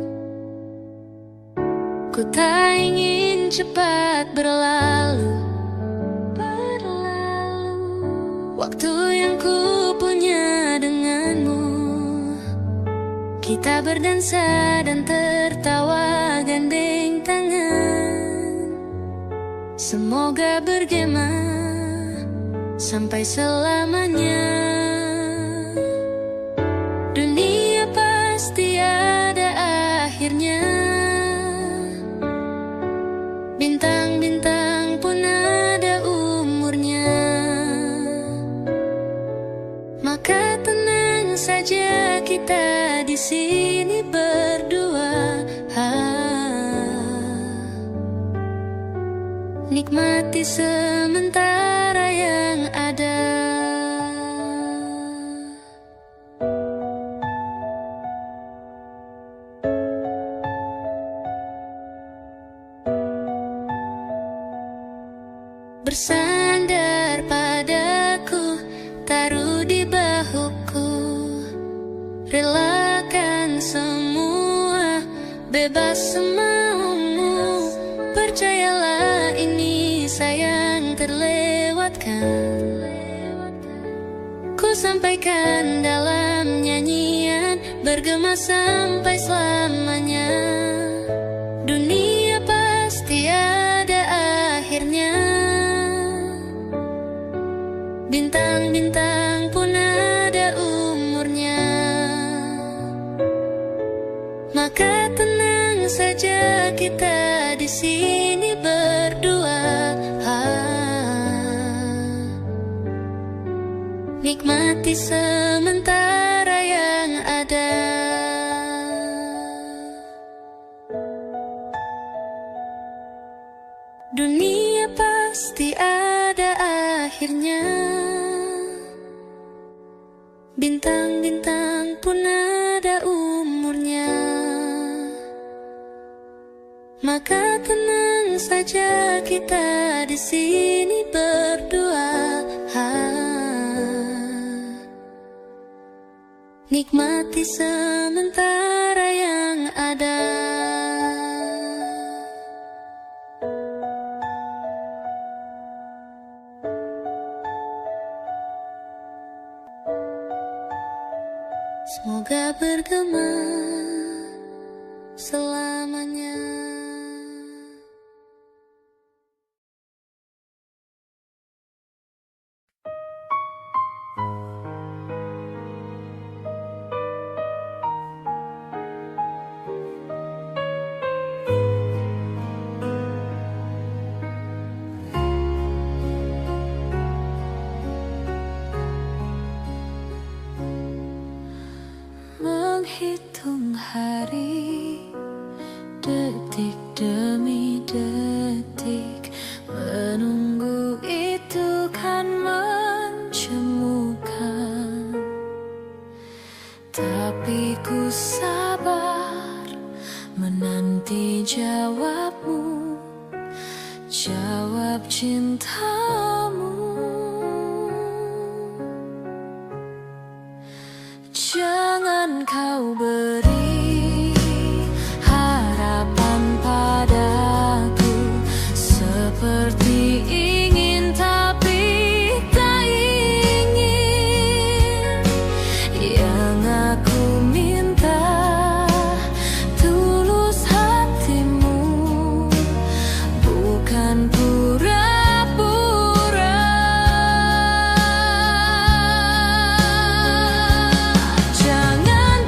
Ku tak ingin cepat berlalu waktu yang ku punya denganmu. Kita berdansa dan tertawa gandeng tangan. Semoga bergema sampai selamanya. Dunia pasti ada akhirnya. Bintang-bintang pun ada umurnya. Maka tenang saja kita di sini berdua. Nikmati sementara yang ada. bersandar padaku, taruh di bahuku. Relakan semua, bebas semaumu. Percayalah ini sayang terlewatkan. Ku sampaikan dalam nyanyian, bergema sampai selamanya. Dunia pasti ada akhirnya. Bintang-bintang pun ada umurnya. Maka tenang saja kita di sini berdua. Nikmati sementara yang ada. Dunia pasti ada akhirnya. Bintang-bintang pun ada umurnya. Maka tenang saja kita di sini berdua. Nikmati sementara yang ada. Semoga bergema selamanya. Menghitung hari, detik demi detik, menunggu itu kan mencemukan. Tapi ku sabar menanti jawabmu, jawab cintamu. Jangan kau beri harapan padaku, seperti ingin tapi tak ingin. Yang aku minta tulus hatimu, bukan pura-pura. Jangan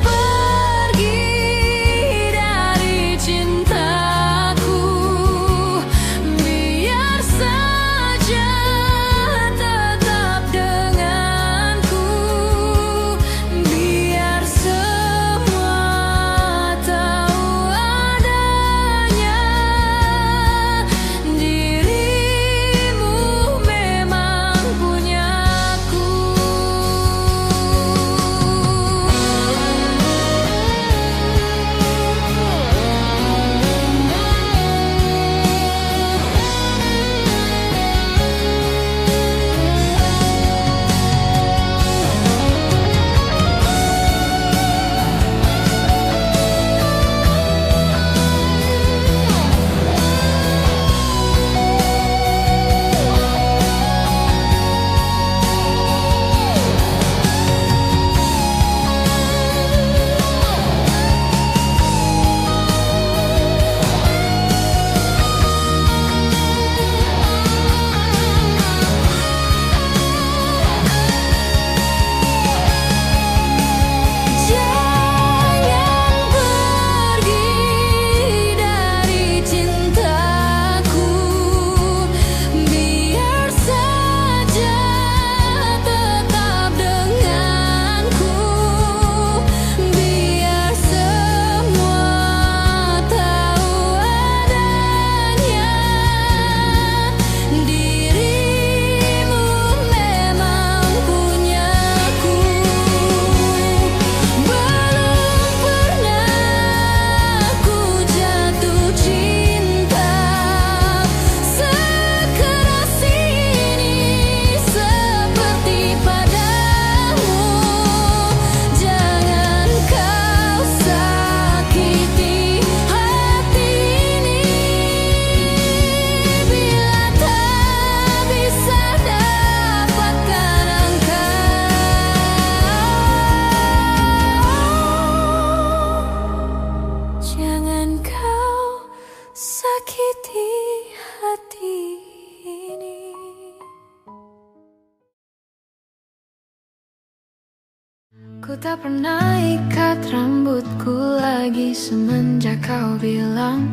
tak pernah ikat rambutku lagi semenjak kau bilang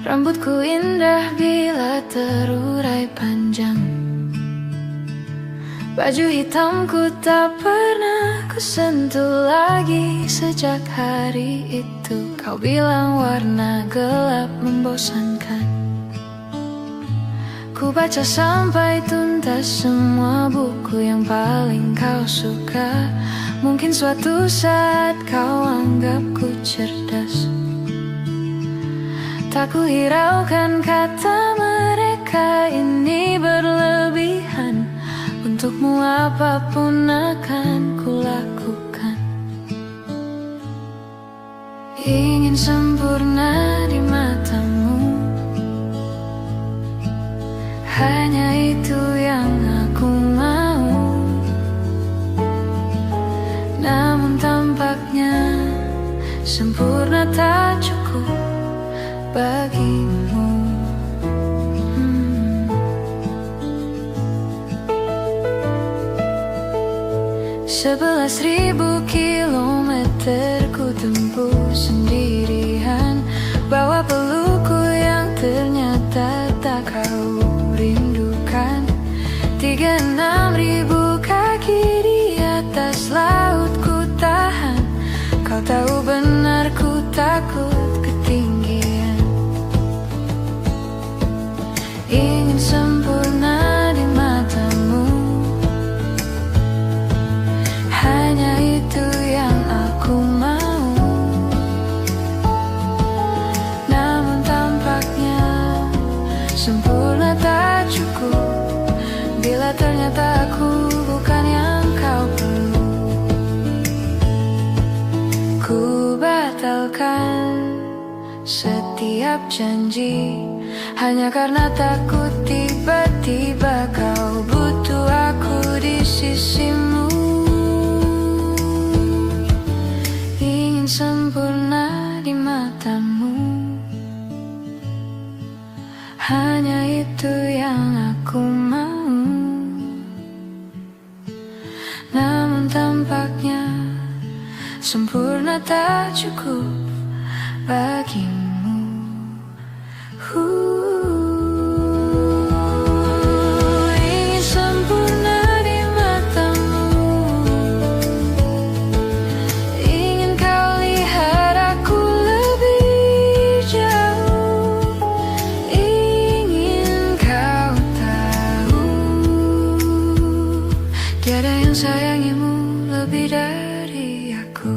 rambutku indah bila terurai panjang. Baju hitamku tak pernah kusentuh lagi sejak hari itu. Kau bilang warna gelap membosankan. Ku baca sampai tuntas semua buku yang paling kau suka. Mungkin suatu saat kau anggapku cerdas. Tak ku hiraukan kata mereka ini berlebihan. Untukmu apapun akan ku lakukan. Ingin sempurna di matamu, hanya itu yang aku mau. Namun tampaknya sempurna tak cukup bagimu. 11.000 kilometer ku tempuh sendirian, bawa pelukku yang ternyata tak kau rindukan. 36.000 kaki di atas laut ku tahan. Kau tahu benar ku takut ketinggian. Ingin sempurna di matamu, hanya itu yang aku mau. Namun tampaknya sempurna tak cukup bila ternyata aku bukan yang kau perlu. Ku batalkan setiap janji hanya karena takut tiba-tiba kau butuh aku di sisimu. Ingin sempurna di matamu, hanya itu yang aku mau. Namun tampaknya sempurna tak cukup bagimu. Ingin sempurna di matamu, ingin kau lihat aku lebih jauh, ingin kau tahu tiada yang sayangimu lebih dari aku.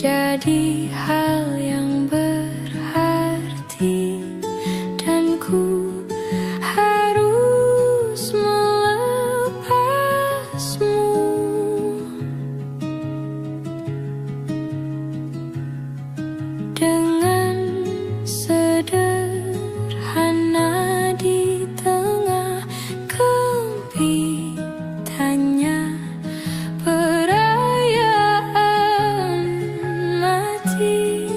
Jadi hal yang berarti, dan ku harus melepasmu. Dengan sederhana di tengah kempitannya perayaan mati.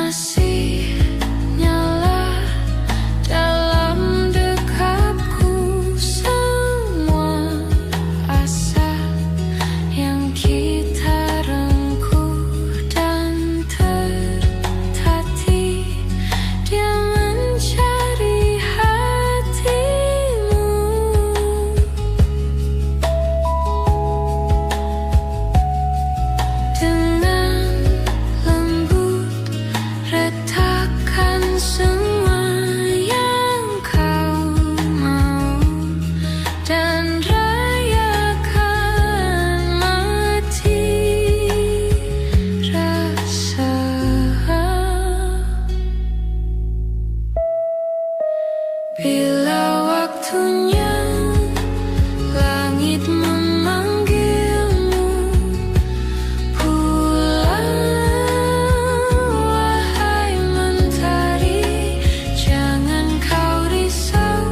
masih nyala dalam dekapku. Semua asa yang kita rengkuh dan tertatih, dia mencari hatimu. Dengan lembut retakan semua yang kau mau, dan rayakan mati rasa. Bila waktunya langit memanggilmu pulang, wahai mentari, jangan kau risau,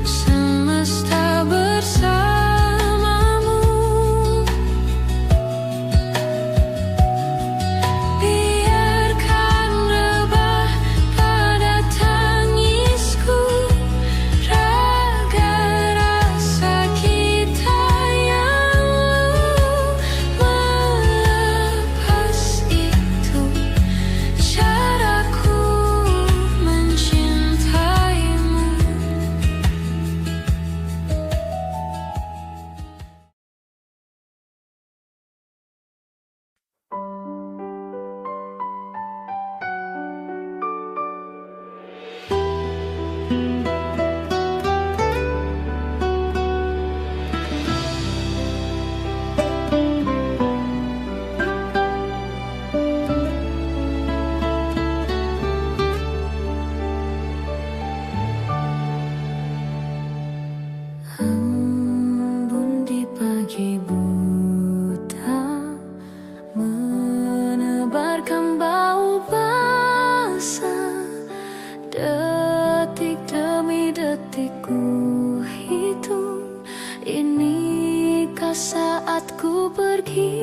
semesta bersamamu. Biarkan rebah pada tangisku raga rasa kita yang melepas. Itu caraku mencintaimu. Embun di pagi buta menebarkan bau basah. Detik demi detik ku hitung, inikah saatku pergi?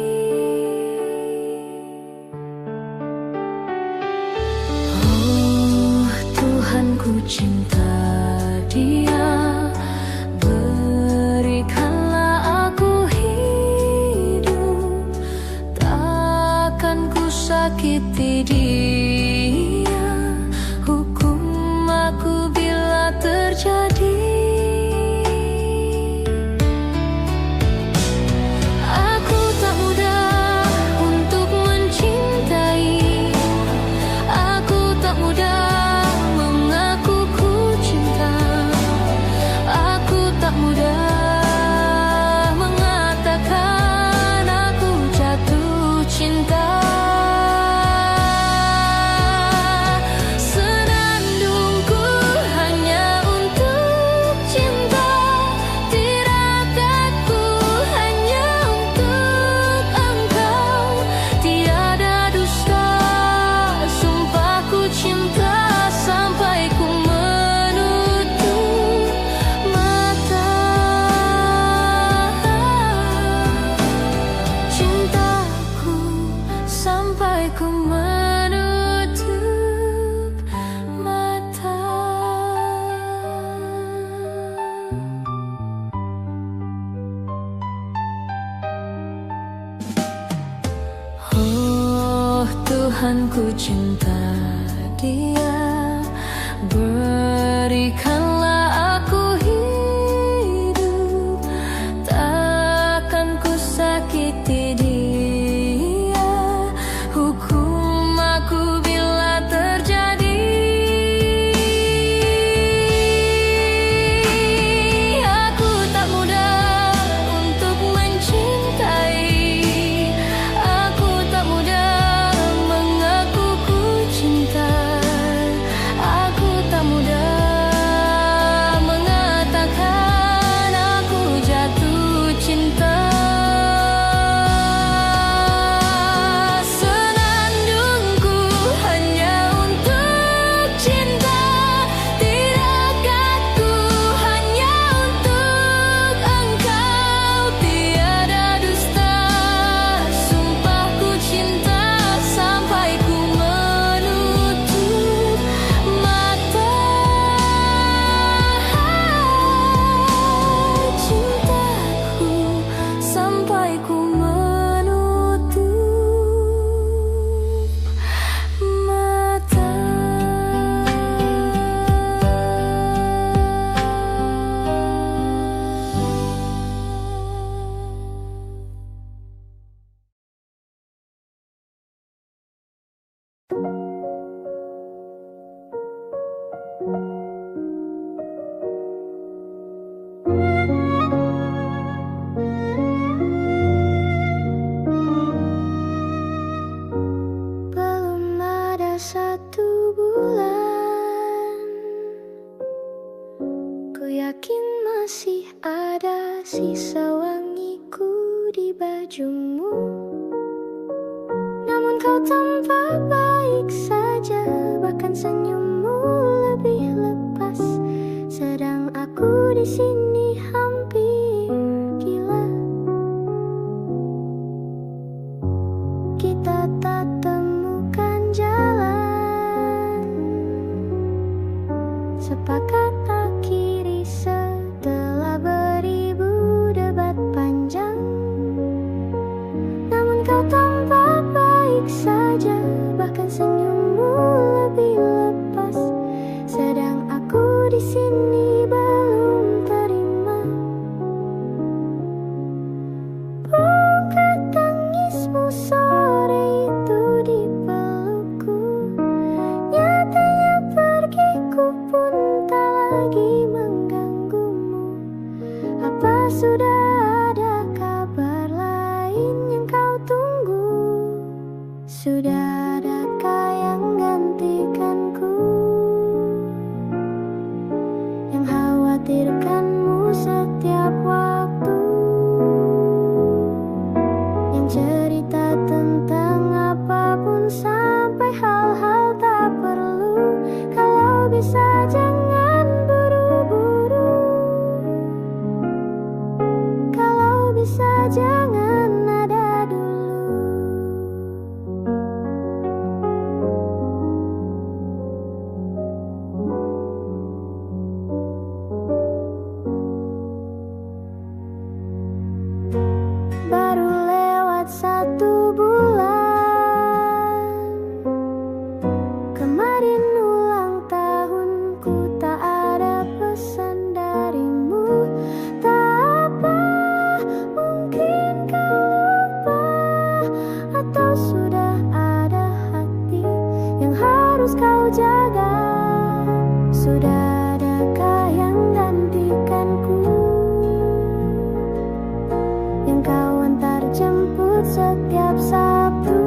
Oh Tuhan, ku cinta dia, berikanlah aku hidup. Takkan ku sakiti dia, hukum aku bila terjadi. Aku tak mudah untuk mencintai, aku tak mudah mengaku ku cinta, aku tak mudah mengatakan aku jatuh cinta. Senandungku hanya untuk cinta, tirakatku hanya untuk engkau. Tiada dusta, sumpahku cinta sampai ku menutup mata. Cintaku sampai ku menutup mata. Oh Tuhan, ku cinta dia, berikanlah aku hidup. Takkan ku sakiti dia, hukum aku bila terjadi. Aku tak mudah untuk mencintai, aku tak mudah mengaku ku cinta, aku tak mudah Belum ada 1 bulan, ku yakin masih ada sisa wangiku di bajumu. Namun kau tampak baik saja, bahkan senyummu lebih lepas. Sedang aku di sini hampir gila. Kita tak temukan jalan, sepakat akhiri setelah beribu debat panjang. Namun kau tampak baik saja, bahkan senyummu lebih lepas. Sedang aku di sini belum terima. Bukan tangismu sore itu di pelukku, nyatanya pergiku pun tak lagi mengganggumu. Apa sudah ada kabar lain yang kau tunggu? Sudah adakah yang gantikanku, yang khawatirkanmu setiap waktu, yang cerita tentang apapun sampai hal-hal tak perlu. Kalau bisa jangan buru-buru, kalau bisa jangan ada dulu. Baru lewat 1 bulan, kemarin ulang tahunku, tak ada pesan darimu. Tak apa, mungkin kau lupa, atau sudah ada hati yang harus kau jaga. Sudah adakah yang gantikanku, yang kau antar jemput setiap Sabtu,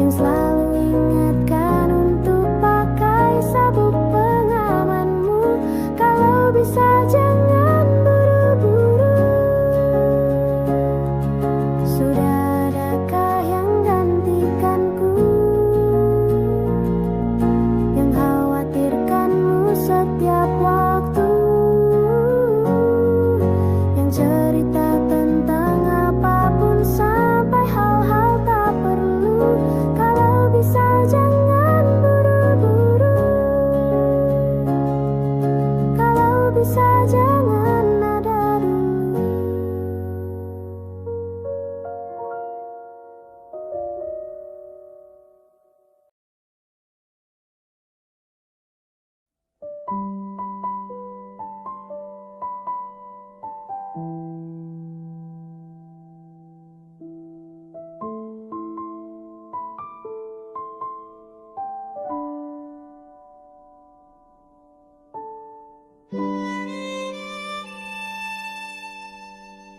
yang selalu ingatkan untuk pakai sabuk pengamanmu. Kalau bisa jangan buru-buru, sudah adakah yang gantikanku, yang khawatirkanmu setiap waktu, yang cerita tentang apapun sampai hal-hal tak perlu. Kalau bisa jangan buru-buru, kalau bisa jangan ada dulu.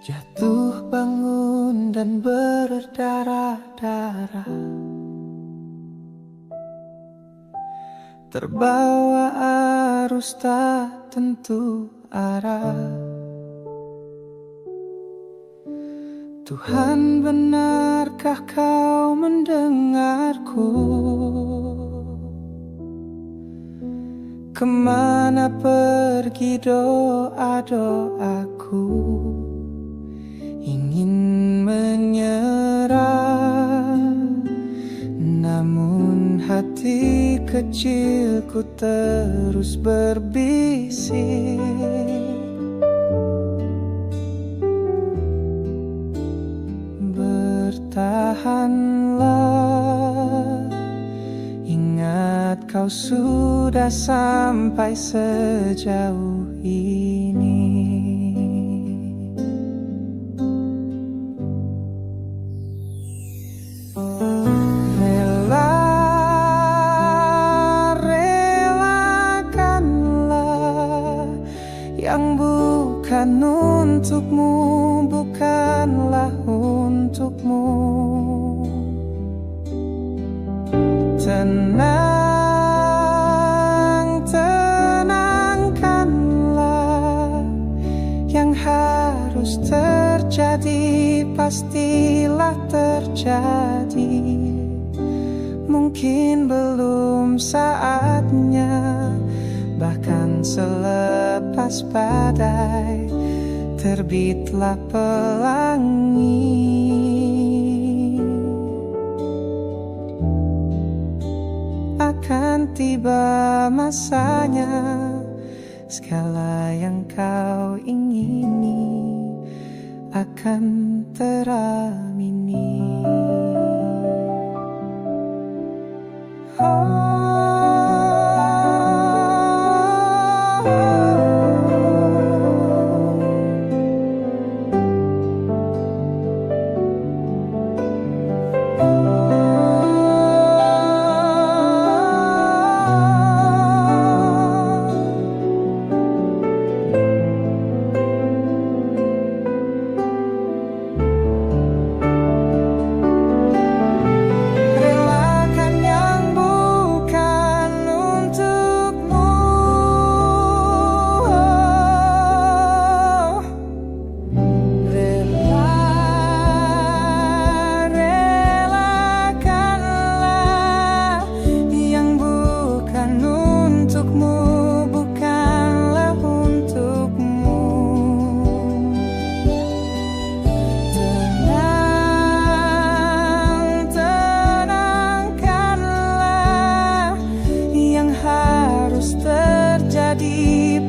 Jatuh bangun dan berdarah-darah, terbawa arus tak tentu arah. Tuhan, benarkah kau mendengarku? Kemana pergi doa-doaku? Ingin menyerah, namun hati kecilku terus berbisik. Bertahanlah, ingat kau sudah sampai sejauh ini. pastilah terjadi. Mungkin belum saatnya, bahkan selepas badai terbitlah pelangi. Akan tiba masanya, segala yang kau ingini akan teramini.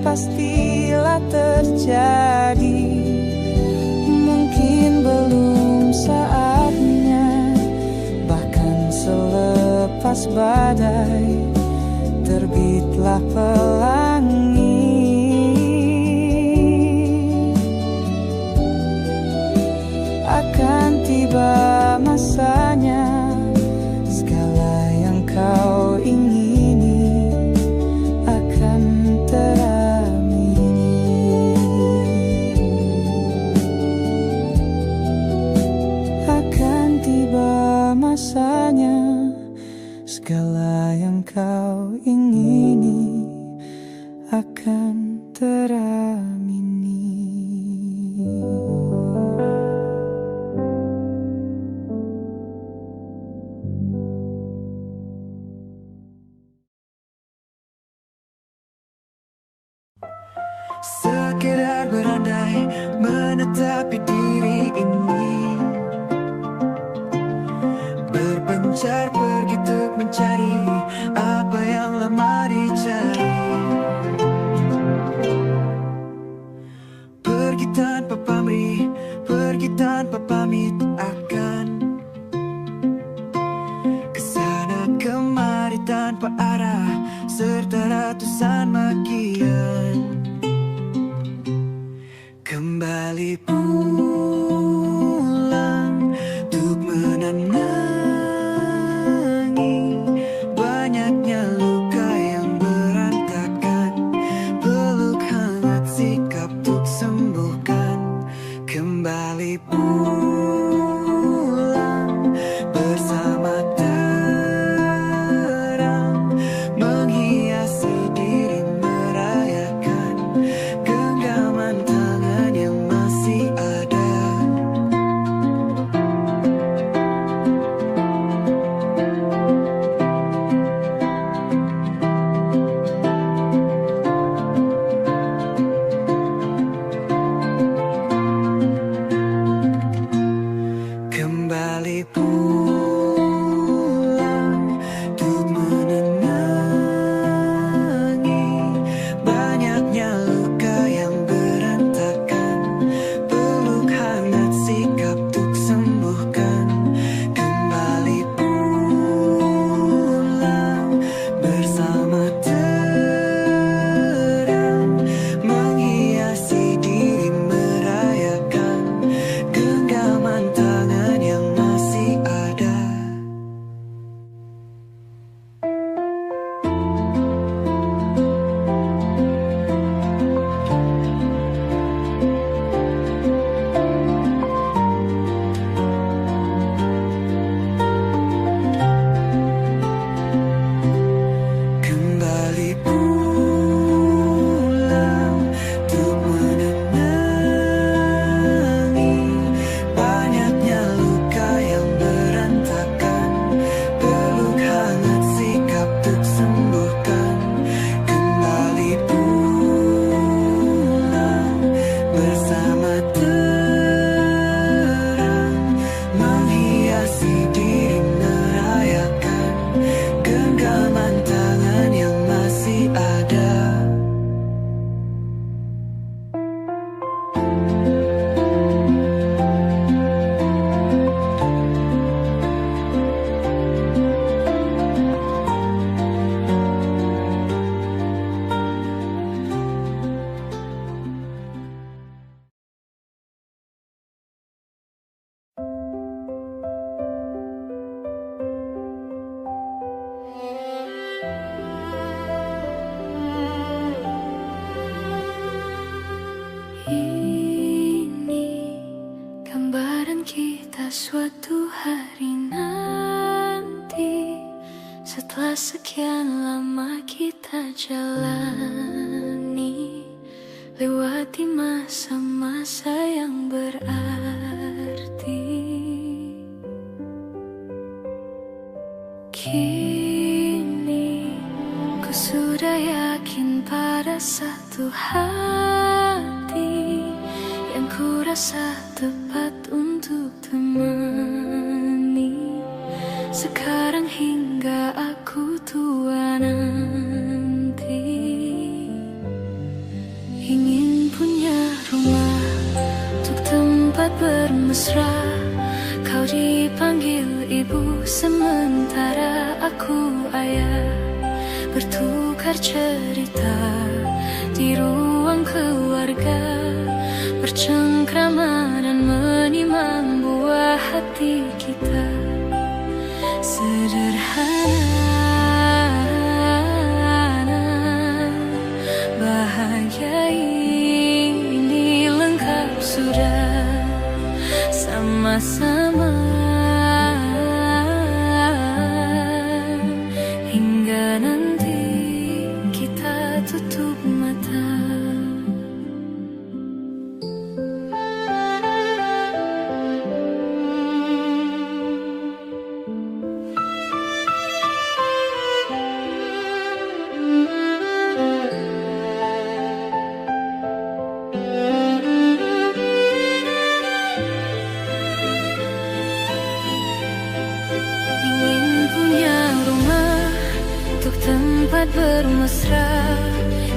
Pastilah terjadi. Mungkin belum saatnya, bahkan selepas badai terbitlah pelangi. Akan tiba masanya, segala yang kau ingini akan masanya, segala yang kau ingini akan teramini. Sekedar berandai menetapi diri ini, berpencar pergi untuk mencari apa yang lama dicari. Pergi tanpa pamrih, pergi tanpa pamit, akan kesana kemari tanpa arah, serta ratusan makian. Kembali pulang untuk menenangi banyaknya luka yang berantakan, peluk hangat sikap untuk sembuhkan. Kembali pulang bersama terang, menghiasi diri merayakan genggaman tangan yang masih ada. Kembali pulang untuk menenangi banyaknya luka yang berantakan, peluk hangat sikap untuk sembuhkan. Kembali pulang bersama terang, menghiasi diri merayakan genggaman tangan yang masih ada. suatu hari nanti, setelah sekian lama kita jalani, lewati masa-masa yang berarti. Kini ku sudah yakin pada satu hati yang ku rasa tepat untuk temani. Sekarang hingga aku tua nanti, ingin punya rumah untuk tempat bermesra. Kau dipanggil ibu sementara aku ayah, bertukar cerita di ruang keluarga, bercengkrama dan menimang buah hati kita. Sederhana, bahagia ini lengkap sudah sama-sama, hingga nanti kita tutup mata. Tempat bermesra,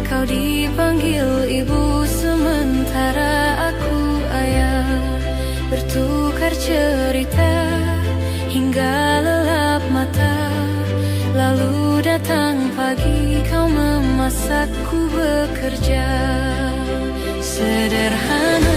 kau dipanggil ibu sementara aku ayah, bertukar cerita hingga lelap mata. Lalu datang pagi, kau memasakku bekerja. Sederhana